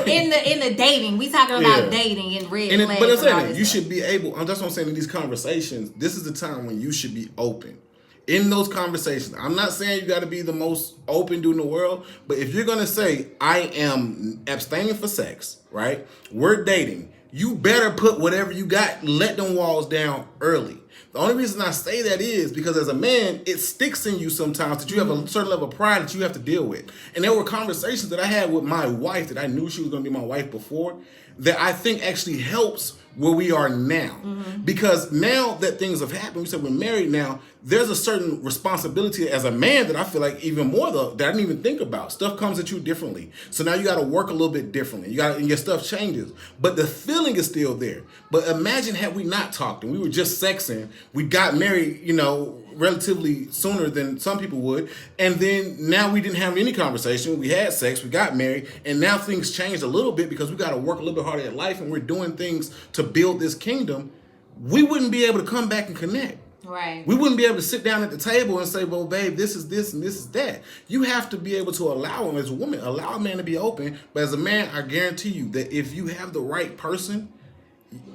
in the dating, we talking about dating and red flags. But I'm saying you should be able. That's what I'm saying in these conversations. This is the time when you should be open. In those conversations, I'm not saying you got to be the most open dude in the world, but if you're going to say, I am abstaining for sex, right? We're dating. You better put whatever you got, let them walls down early. The only reason I say that is because as a man, it sticks in you sometimes that you have a certain level of pride that you have to deal with. And there were conversations that I had with my wife that I knew she was going to be my wife before that I think actually helps where we are now. Because now that things have happened, we said we're married now, there's a certain responsibility as a man that I feel like even more that I didn't even think about. Stuff comes at you differently. So now you got to work a little bit differently. And your stuff changes. But the feeling is still there. But imagine had we not talked and we were just sexing, we got married, relatively sooner than some people would. And then now we didn't have any conversation. We had sex, we got married, and now things changed a little bit because we got to work a little bit harder at life and we're doing things to build this kingdom. We wouldn't be able to come back and connect. Right. We wouldn't be able to sit down at the table and say, well, babe, this is this and this is that. You have to be able to allow him as a woman, allow a man to be open. But as a man, I guarantee you that if you have the right person,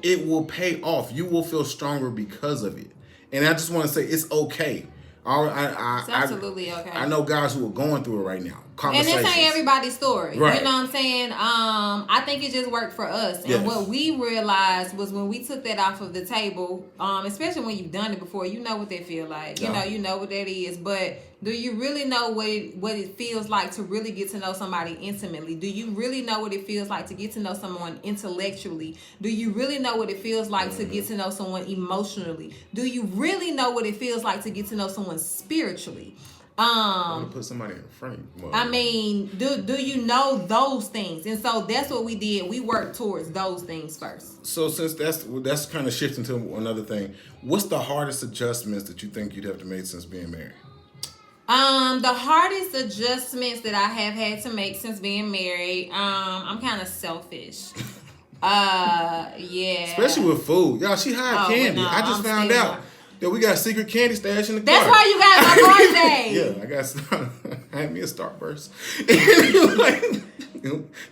it will pay off. You will feel stronger because of it. And I just want to say it's okay. It's absolutely okay. I know guys who are going through it right now. And this ain't everybody's story. Right. You know what I'm saying? I think it just worked for us. And yes. What we realized was when we took that off of the table, especially when you've done it before, you know what they feel like. You know what that is. But do you really know what it feels like to really get to know somebody intimately? Do you really know what it feels like to get to know someone intellectually? Do you really know what it feels like to get to know someone emotionally? Do you really know what it feels like to get to know someone spiritually? I want to put somebody in front. I mean, do you know those things? And so that's what we did. We worked towards those things first. So since that's kind of shifting to another thing, what's the hardest adjustments that you think you'd have to make since being married? The hardest adjustments that I have had to make since being married, I'm kind of selfish. Yeah. Especially with food. Y'all, she hide candy. I just found out that we got a secret candy stash in the car. That's why you got my birthday. I had me a Starburst.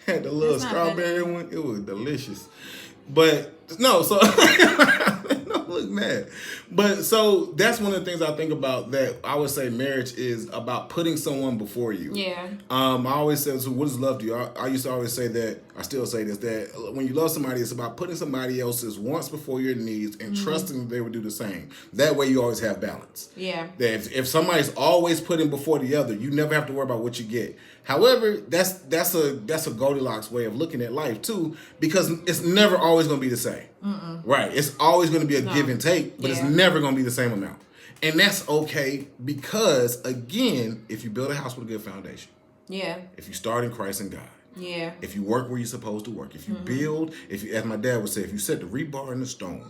Had the little strawberry one. It was delicious. But no, so don't look mad. But so that's one of the things I think about, that I would say marriage is about putting someone before you. Yeah. I always say, so what does love to you? I used to always say that, I still say this, that when you love somebody, it's about putting somebody else's wants before your needs and trusting that they would do the same. That way you always have balance. Yeah. That if somebody's always putting before the other, you never have to worry about what you get. However, that's a Goldilocks way of looking at life too, because it's never always going to be the same. Right? It's always going to be a give and take, but it's never going to be the same amount. And that's okay because, again, if you build a house with a good foundation, if you start in Christ and God, if you work where you're supposed to work, if you build, as my dad would say, if you set the rebar in the stone,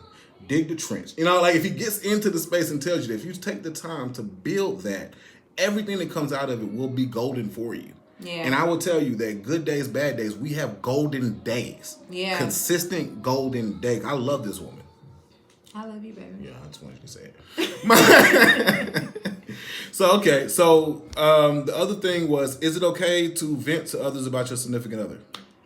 dig the trench, if he gets into the space and tells you that if you take the time to build that, everything that comes out of it will be golden for you. Yeah. And I will tell you that good days, bad days, we have golden days. Yeah. Consistent golden days. I love this woman. I love you, baby. Yeah, I just wanted you to say it. So the other thing was, is it okay to vent to others about your significant other?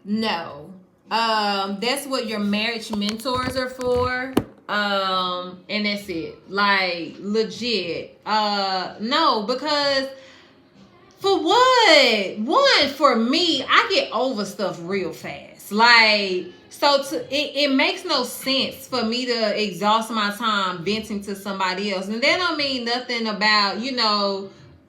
No. That's what your marriage mentors are for. And that's it. Like, legit. No, because for what? One, for me, I get over stuff real fast. Like, so it makes no sense for me to exhaust my time venting to somebody else. And that don't mean nothing about,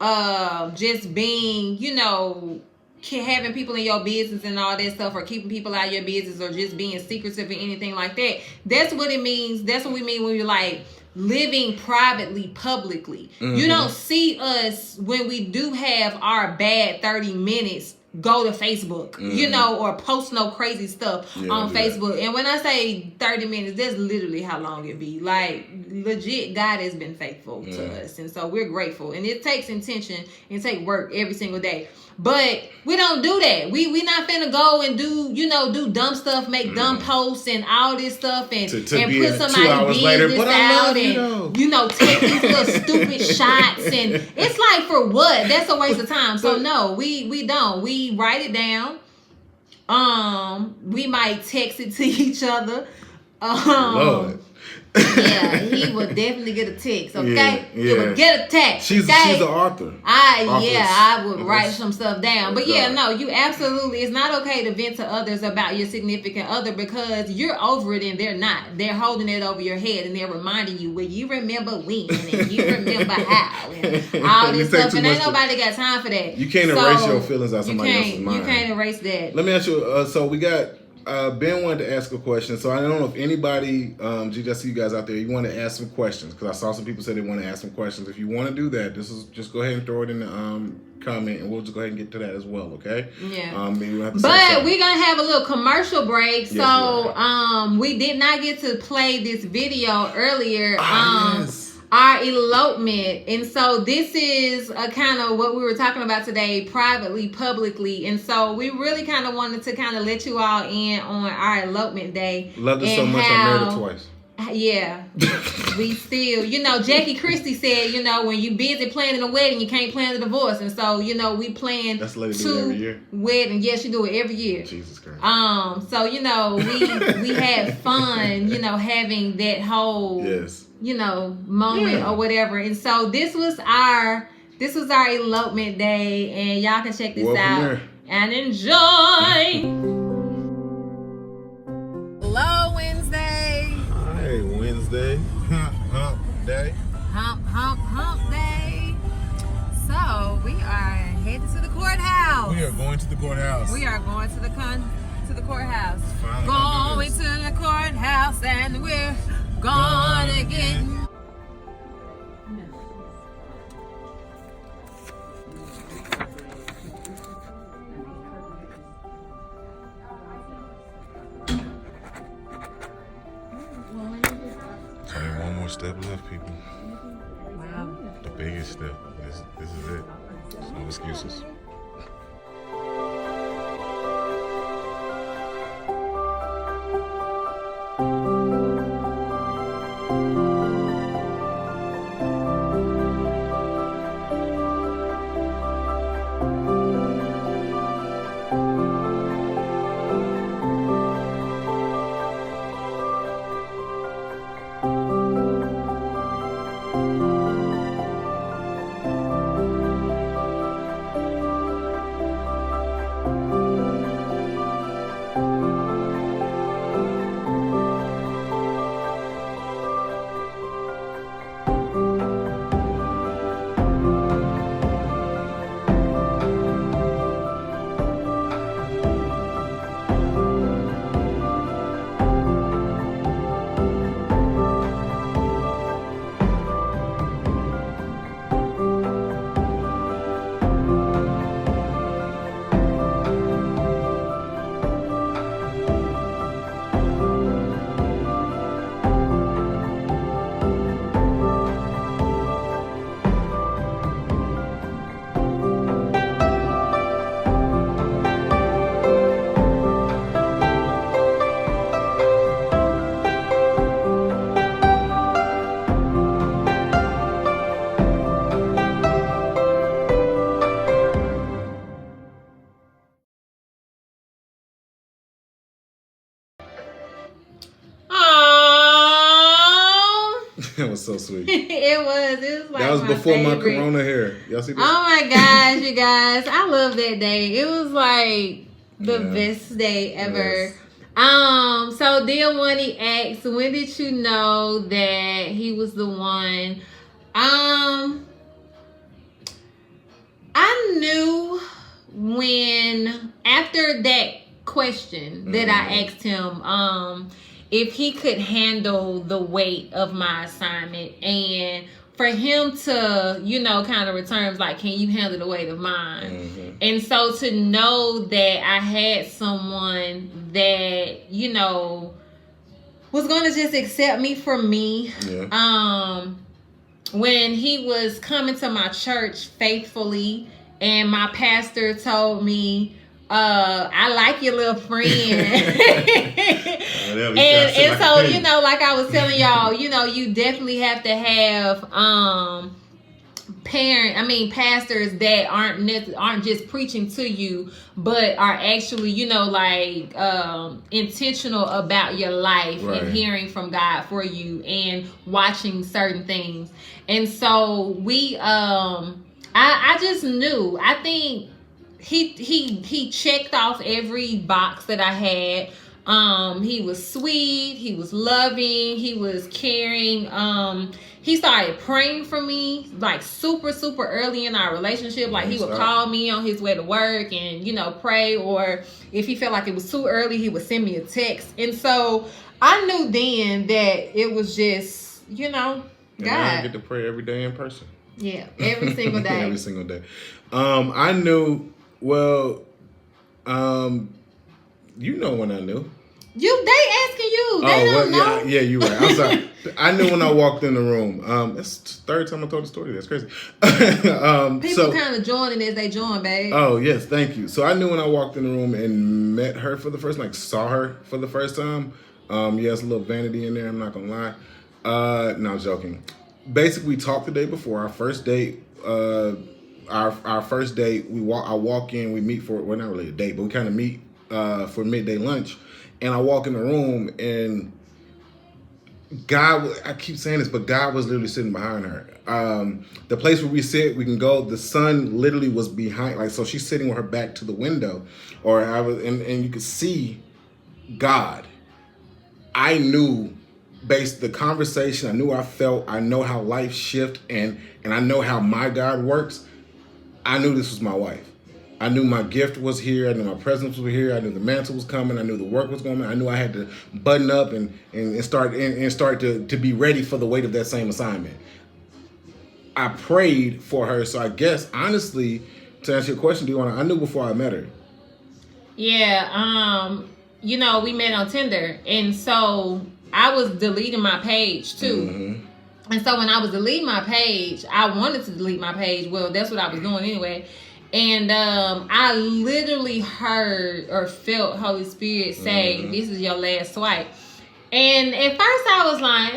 just being, you know, having people in your business and all that stuff, or keeping people out of your business, or just being secretive or anything like that. That's what it means. That's what we mean when we're like living privately, publicly. You don't see us when we do have our bad 30 minutes go to Facebook, you know, or post no crazy stuff on Facebook. And when I say 30 minutes, that's literally how long it be. Like, legit, God has been faithful to us. And so we're grateful. And it takes intention and take work every single day. But we don't do that. We not finna go and do dumb stuff, make dumb posts and all this stuff, and put somebody's business out, and you know, take these little stupid shots, and it's like, for what? That's a waste of time. So no, we don't. We write it down. We might text it to each other. Lord. Yeah, he will definitely get a text. Okay, he will get a text. She's the author. I would write some stuff down. But yeah, no, you absolutely. It's not okay to vent to others about your significant other, because you're over it and they're not. They're holding it over your head and they're reminding you, well, you remember when and you remember how and all this stuff. And ain't nobody got time for that. You can't erase your feelings out somebody else's mind. You can't erase that. Let me ask you. So we got. Ben wanted to ask a question, so I don't know if anybody, I see you guys out there, you want to ask some questions, because I saw some people say they want to ask some questions. If you want to do that, just go ahead and throw it in the comment, and we'll just go ahead and get to that as well, okay? Yeah. Maybe we'll have to but we're going to have a little commercial break, so we did not get to play this video earlier. Yes. Our elopement. And so this is a kind of what we were talking about today, privately, publicly. And so we really kind of wanted to kind of let you all in on our elopement day. Loved it so much I married her twice. Yeah. We still, you know, Jackie Christie said, you know, when you busy planning a wedding, you can't plan a divorce. And so, you know, we plan That's lady do it every year. Wedding. Yes, she do it every year. Jesus Christ. So, you know, we had fun, you know, having that whole you know, moment or whatever. And so this was our elopement day, and y'all can check this out and enjoy. Hello, Wednesday. Hi, Wednesday. Hump day. Hump day. So we are headed to the courthouse. We are going to the courthouse. We are going to the courthouse. Finally going to the courthouse, and we're gonna get. Only one more step left, people. Wow. The biggest step. This is it. There's no excuses. That was so sweet. It was like that was before favorite. My corona hair. Y'all see this? Oh my gosh, you guys. I love that day. It was like the best day ever. Yes. So Diawani asked, when did you know that he was the one? I knew when, after that question that I asked him, if he could handle the weight of my assignment, and for him to, kind of returns like, can you handle the weight of mine? And so to know that I had someone that, was going to just accept me for me. Yeah. When he was coming to my church faithfully, and my pastor told me, I like your little friend. and so, like I was telling y'all, you definitely have to have pastors that aren't just preaching to you, but are actually, intentional about your life, right, and hearing from God for you and watching certain things. And so we I just knew. I think he checked off every box that I had. He was sweet, he was loving, he was caring. He started praying for me like super, super early in our relationship. Like he would call me on his way to work and, pray, or if he felt like it was too early, he would send me a text. And so I knew then that it was just, God. I get to pray every day in person. Yeah, every single day. Every single day. I knew, when I knew. They asking you. They don't know. Yeah, you're right. I'm sorry. I knew when I walked in the room. That's the third time I told the story. That's crazy. People kind of joining as they join, babe. Oh, yes. Thank you. So I knew when I walked in the room and met her for the first time, saw her for the first time. Yes, a little vanity in there. I'm not going to lie. No, I'm joking. Basically, we talked the day before. Our first date, our first date, I walk in, we meet for, well, not really a date, but we kind of meet for midday lunch. And I walk in the room, and God, I keep saying this, but God was literally sitting behind her. The place where we sit, we can go, the sun literally was behind, so she's sitting with her back to the window, and you could see God. I knew, based the conversation, I knew I felt, I know how life shifts, and I know how my God works. I knew this was my wife. I knew my gift was here. I knew my presence was here. I knew the mantle was coming. I knew the work was going. I knew I had to button up and start to be ready for the weight of that same assignment. I prayed for her. So I guess, honestly, to answer your question, I knew before I met her. Yeah. We met on Tinder, and so I was deleting my page too. Mm-hmm. And so when I was deleting my page, I wanted to delete my page. Well, that's what I was doing anyway. And I literally heard or felt Holy Spirit say, this is your last swipe. And at first I was like,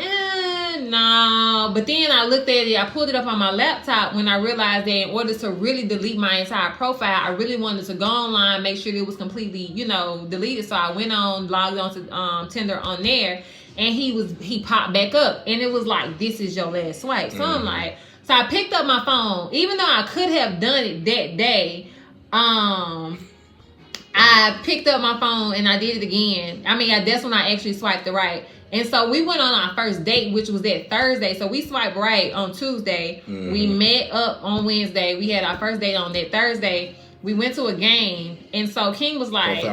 no. But then I looked at it, I pulled it up on my laptop when I realized that in order to really delete my entire profile, I really wanted to go online, make sure it was completely, deleted. So I went on, logged on to Tinder on there, and he popped back up. And it was like, this is your last swipe. So I'm like, so I picked up my phone, even though I could have done it that day. I picked up my phone and I did it again. That's when I actually swiped it right. And so we went on our first date, which was that Thursday. So we swiped right on Tuesday. Mm-hmm. We met up on Wednesday. We had our first date on that Thursday. We went to a game. And so King was like,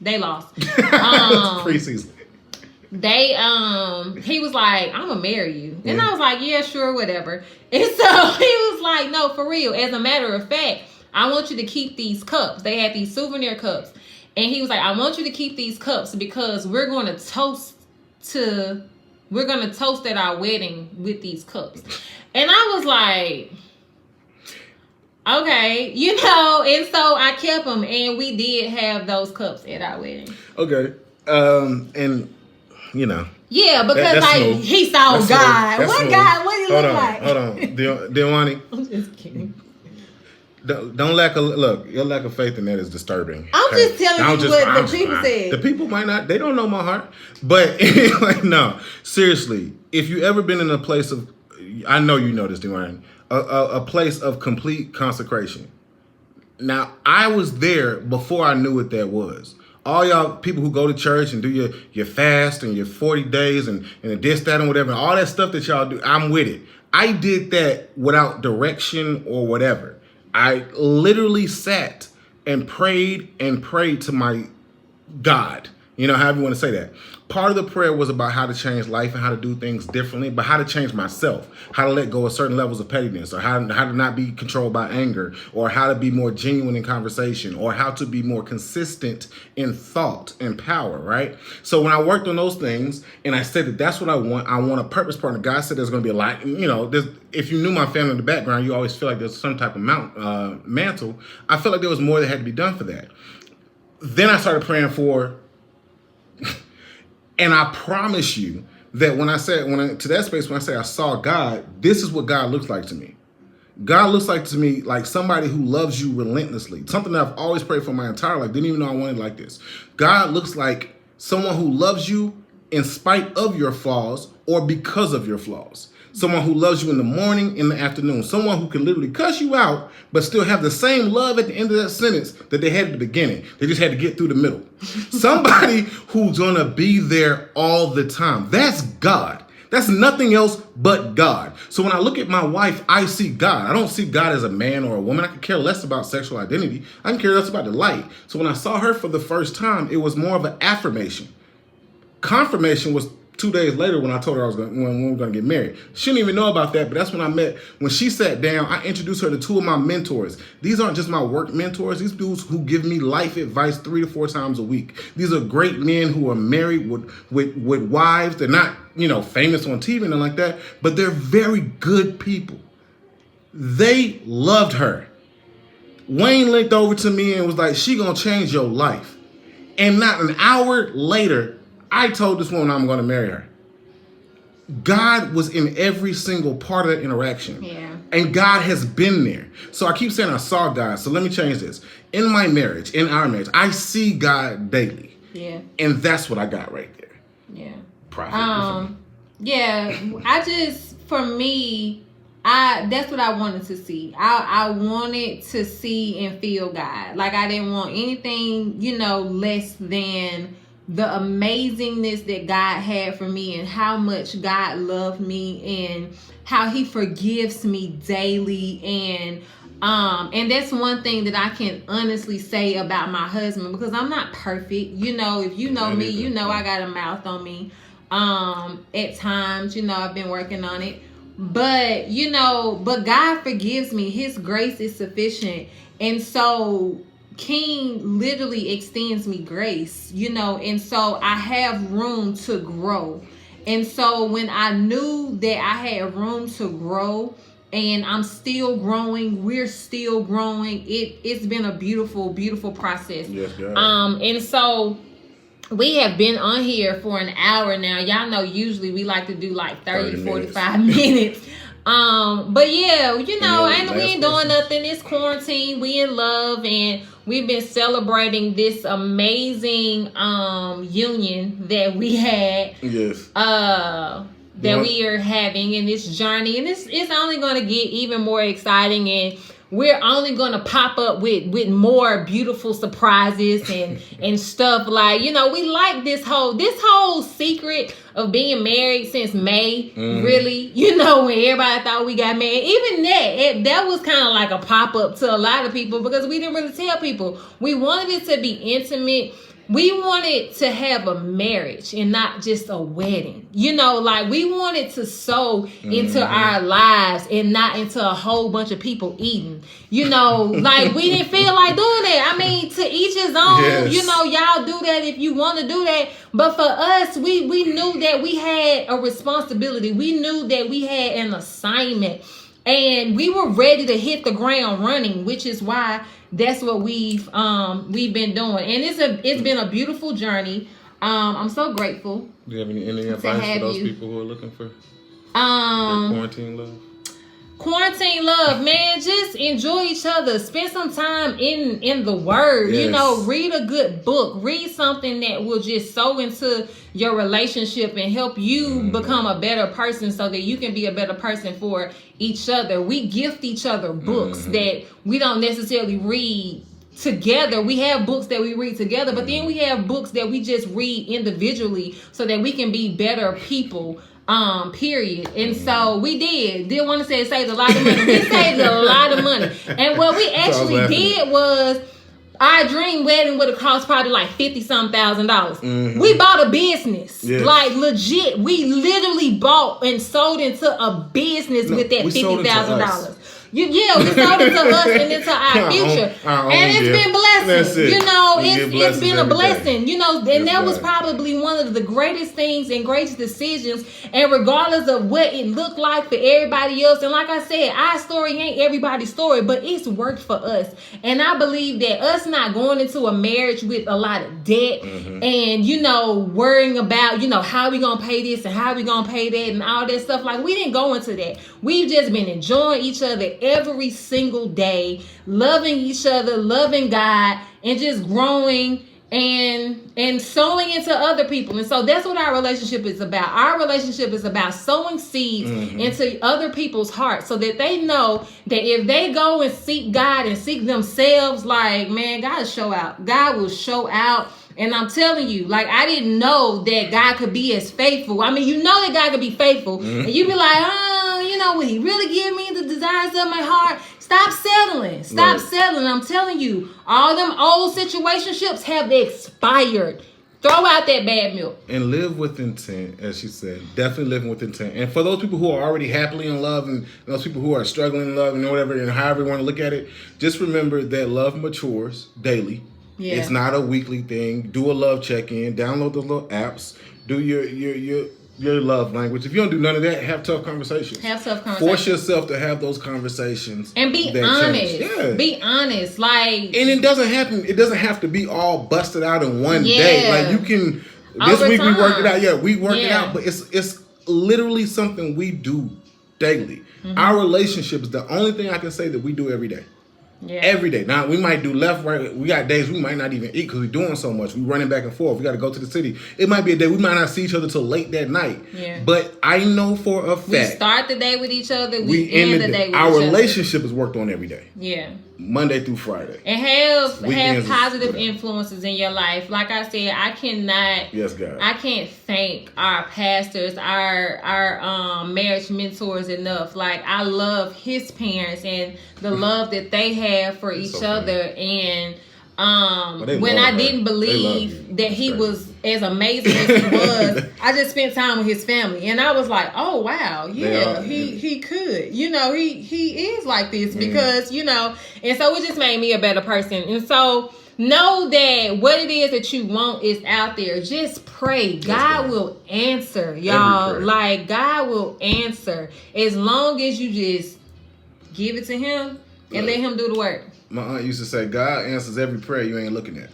they lost. Preseason. He was like, I'm gonna marry you. And I was like, yeah, sure, whatever. And so he was like, no, for real. As a matter of fact, I want you to keep these cups. They had these souvenir cups. And he was like, I want you to keep these cups because we're going to toast at our wedding with these cups. And I was like, okay, and so I kept them, and we did have those cups at our wedding. Okay. Yeah, because he saw God. God? What did he look like? Hold on. Dewanni. I'm just kidding. Don't lack your lack of faith in that is disturbing. I'm just telling you what the people said. The people might not, they don't know my heart. But anyway, no, seriously, if you ever been in a place of, I know you know this, Dewanni, a place of complete consecration. Now, I was there before I knew what that was. All y'all people who go to church and do your fast and your 40 days and this, that, and whatever, all that stuff that y'all do, I'm with it. I did that without direction or whatever. I literally sat and prayed to my God. You know, however you want to say that. Part of the prayer was about how to change life and how to do things differently, but how to change myself, how to let go of certain levels of pettiness, or how to not be controlled by anger, or how to be more genuine in conversation, or how to be more consistent in thought and power, right? So when I worked on those things and I said that that's what I want a purpose partner. God said there's going to be a lot, you know, if you knew my family in the background, you always feel like there's some type of mantle. I felt like there was more that had to be done for that. Then I started praying for. And I promise you that when I say I saw God, this is what God looks like to me. God looks like to me like somebody who loves you relentlessly. Something that I've always prayed for my entire life. Didn't even know I wanted like this. God looks like someone who loves you in spite of your flaws or because of your flaws. Someone who loves you in the morning, in the afternoon. Someone who can literally cuss you out, but still have the same love at the end of that sentence that they had at the beginning. They just had to get through the middle. Somebody who's going to be there all the time. That's God. That's nothing else but God. So when I look at my wife, I see God. I don't see God as a man or a woman. I could care less about sexual identity. I can care less about the light. So when I saw her for the first time, it was more of an affirmation. Confirmation was 2 days later when I told her when we were going to get married. She didn't even know about that, but that's when I met. When she sat down, I introduced her to 2 of my mentors. These aren't just my work mentors. These dudes who give me life advice 3 to 4 times a week. These are great men who are married with wives. They're not, you know, famous on TV and like that, but they're very good people. They loved her. Wayne linked over to me and was like, she gonna change your life. And not an hour later, I told this woman I'm going to marry her. God was in every single part of that interaction. Yeah. And God has been there. So I keep saying I saw God. So let me change this. In my marriage, in our marriage, I see God daily. Yeah. And that's what I got right there. Yeah. Prophet. Yeah. For me, that's what I wanted to see. I wanted to see and feel God. Like I didn't want anything, you know, less than the amazingness that God had for me and how much God loved me and how he forgives me daily. And that's one thing that I can honestly say about my husband, because I'm not perfect. You know, if you know me, you know I got a mouth on me. At times, you know, I've been working on it. But, you know, but God forgives me. His grace is sufficient. And so King literally extends me grace, you know, and so I have room to grow. And so when I knew that I had room to grow and I'm still growing, we're still growing, it's been a beautiful, beautiful process. Yes, God. And so we have been on here for an hour now. Y'all know usually we like to do like 30 45 minutes. But yeah, you know, we ain't doing nothing. It's quarantine. We in love, and we've been celebrating this amazing union that we had. Yes. That we are having in this journey, and it's only going to get even more exciting, and we're only going to pop up with more beautiful surprises and stuff. Like, you know, we like this whole secret of being married since May, really, you know, when everybody thought we got married. Even that was kind of like a pop up to a lot of people, because we didn't really tell people. We wanted it to be intimate. We wanted to have a marriage and not just a wedding. You know, like we wanted to sow into our lives and not into a whole bunch of people eating. You know, like we didn't feel like doing that. I mean, to each his own. Yes. You know, y'all do that if you want to do that. But for us, we knew that we had a responsibility. We knew that we had an assignment. And we were ready to hit the ground running, which is why that's what we've been doing. And it's been a beautiful journey. I'm so grateful. Do you have any advice for those people who are looking for quarantine love? Quarantine love, man. Just enjoy each other. Spend some time in the Word. Yes. You know, read a good book. Read something that will just sow into your relationship and help you become a better person, so that you can be a better person for each other. We gift each other books that we don't necessarily read together. We have books that we read together, but then we have books that we just read individually so that we can be better people. period. And so we didn't want to say it saved a lot of money. We saved a lot of money. And what we actually did was, our dream wedding would have cost probably like $50,000. We bought a business. Yes. Like legit. We literally bought and sold into a business with that $50,000. We sold it to us and into our future. And it's been blessing. You know, it's been a blessing. You know, and that was probably one of the greatest things and greatest decisions. And regardless of what it looked like for everybody else, and like I said, our story ain't everybody's story, but it's worked for us. And I believe that us not going into a marriage with a lot of debt and, you know, worrying about, you know, how we gonna pay this and how we gonna pay that and all that stuff. Like, we didn't go into that. We've just been enjoying each other every single day, loving each other, loving God, and just growing and sowing into other people. And so that's what our relationship is about. Our relationship is about sowing seeds into other people's hearts so that they know that if they go and seek God and seek themselves, like, man, God will show out. God will show out. And I'm telling you, like, I didn't know that God could be as faithful. I mean, you know that God could be faithful. And you be like, oh, you know, will he really give me the desires of my heart? Stop settling. Stop settling. I'm telling you, all them old situationships have expired. Throw out that bad milk. And live with intent, as she said. Definitely living with intent. And for those people who are already happily in love and those people who are struggling in love and whatever, and however you want to look at it, just remember that love matures daily. Yeah. It's not a weekly thing. Do a love check-in. Download the little apps. Do your love language. If you don't do none of that, have tough conversations. Force yourself to have those conversations. And be honest. Yeah. Be honest. Like, and it doesn't happen. It doesn't have to be all busted out in one day. Like, you can. This week we worked it out. Yeah, we worked it out. But it's literally something we do daily. Our relationship is the only thing I can say that we do every day. Yeah. Every day. Now, we might do left, right. We got days we might not even eat because we're doing so much. We're running back and forth. We got to go to the city. It might be a day we might not see each other till late that night. Yeah. But I know for a fact. We start the day with each other. We end the day with each other. Our relationship is worked on every day. Yeah. Monday through Friday. And have positive influences in your life. Like I said, I cannot. Yes, God. I can't thank our pastors, our marriage mentors enough. Like, I love his parents and the love that they have for each other. And when I didn't believe that he was as amazing as he was, I just spent time with his family, and I was like, oh wow, yeah, he could, you know, he is like this because, you know, and so it just made me a better person. And so know that what it is that you want is out there. Just pray. God will answer, y'all. Like, God will answer as long as you just give it to him and let him do the work. My aunt used to say, God answers every prayer you ain't looking at.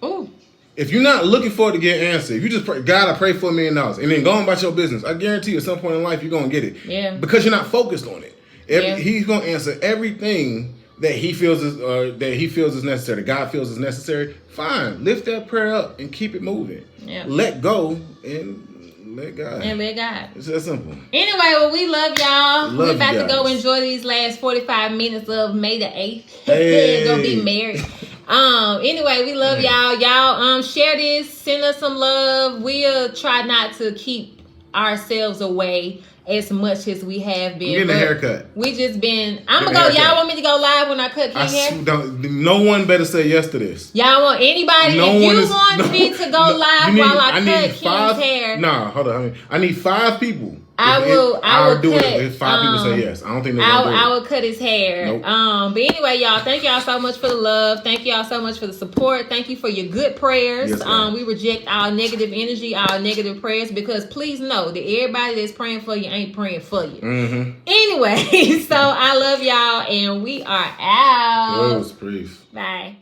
Ooh. If you're not looking for it to get answered, if you just pray, God, I pray for $1 million, and then go on about your business, I guarantee you at some point in life you're going to get it. Yeah. Because you're not focused on it. He's going to answer everything that he feels is necessary, that God feels is necessary. Fine. Lift that prayer up and keep it moving. Yeah. Let go and let God. It's that simple. Anyway, well, we love y'all. We're about to go enjoy these last 45 minutes of May the 8th. Hey. Gonna be married. Anyway, we love y'all. Y'all share this, send us some love. We'll try not to keep ourselves away as much as we have been. I'm getting a haircut. We just been. I'm gonna go. Y'all want me to go live when I cut King hair? No one better say yes to this. Y'all want anybody? If you want me to go live while I cut King's hair? Nah, hold on. I need 5 people. I'll do it if 5 people say yes. I don't think they're gonna do it. I will cut his hair. Nope. But anyway, y'all, thank y'all so much for the love. Thank y'all so much for the support. Thank you for your good prayers. Yes, we reject all negative energy, all negative prayers, because please know that everybody that's praying for you ain't praying for you. Anyway, so I love y'all, and we are out. Peace. Bye.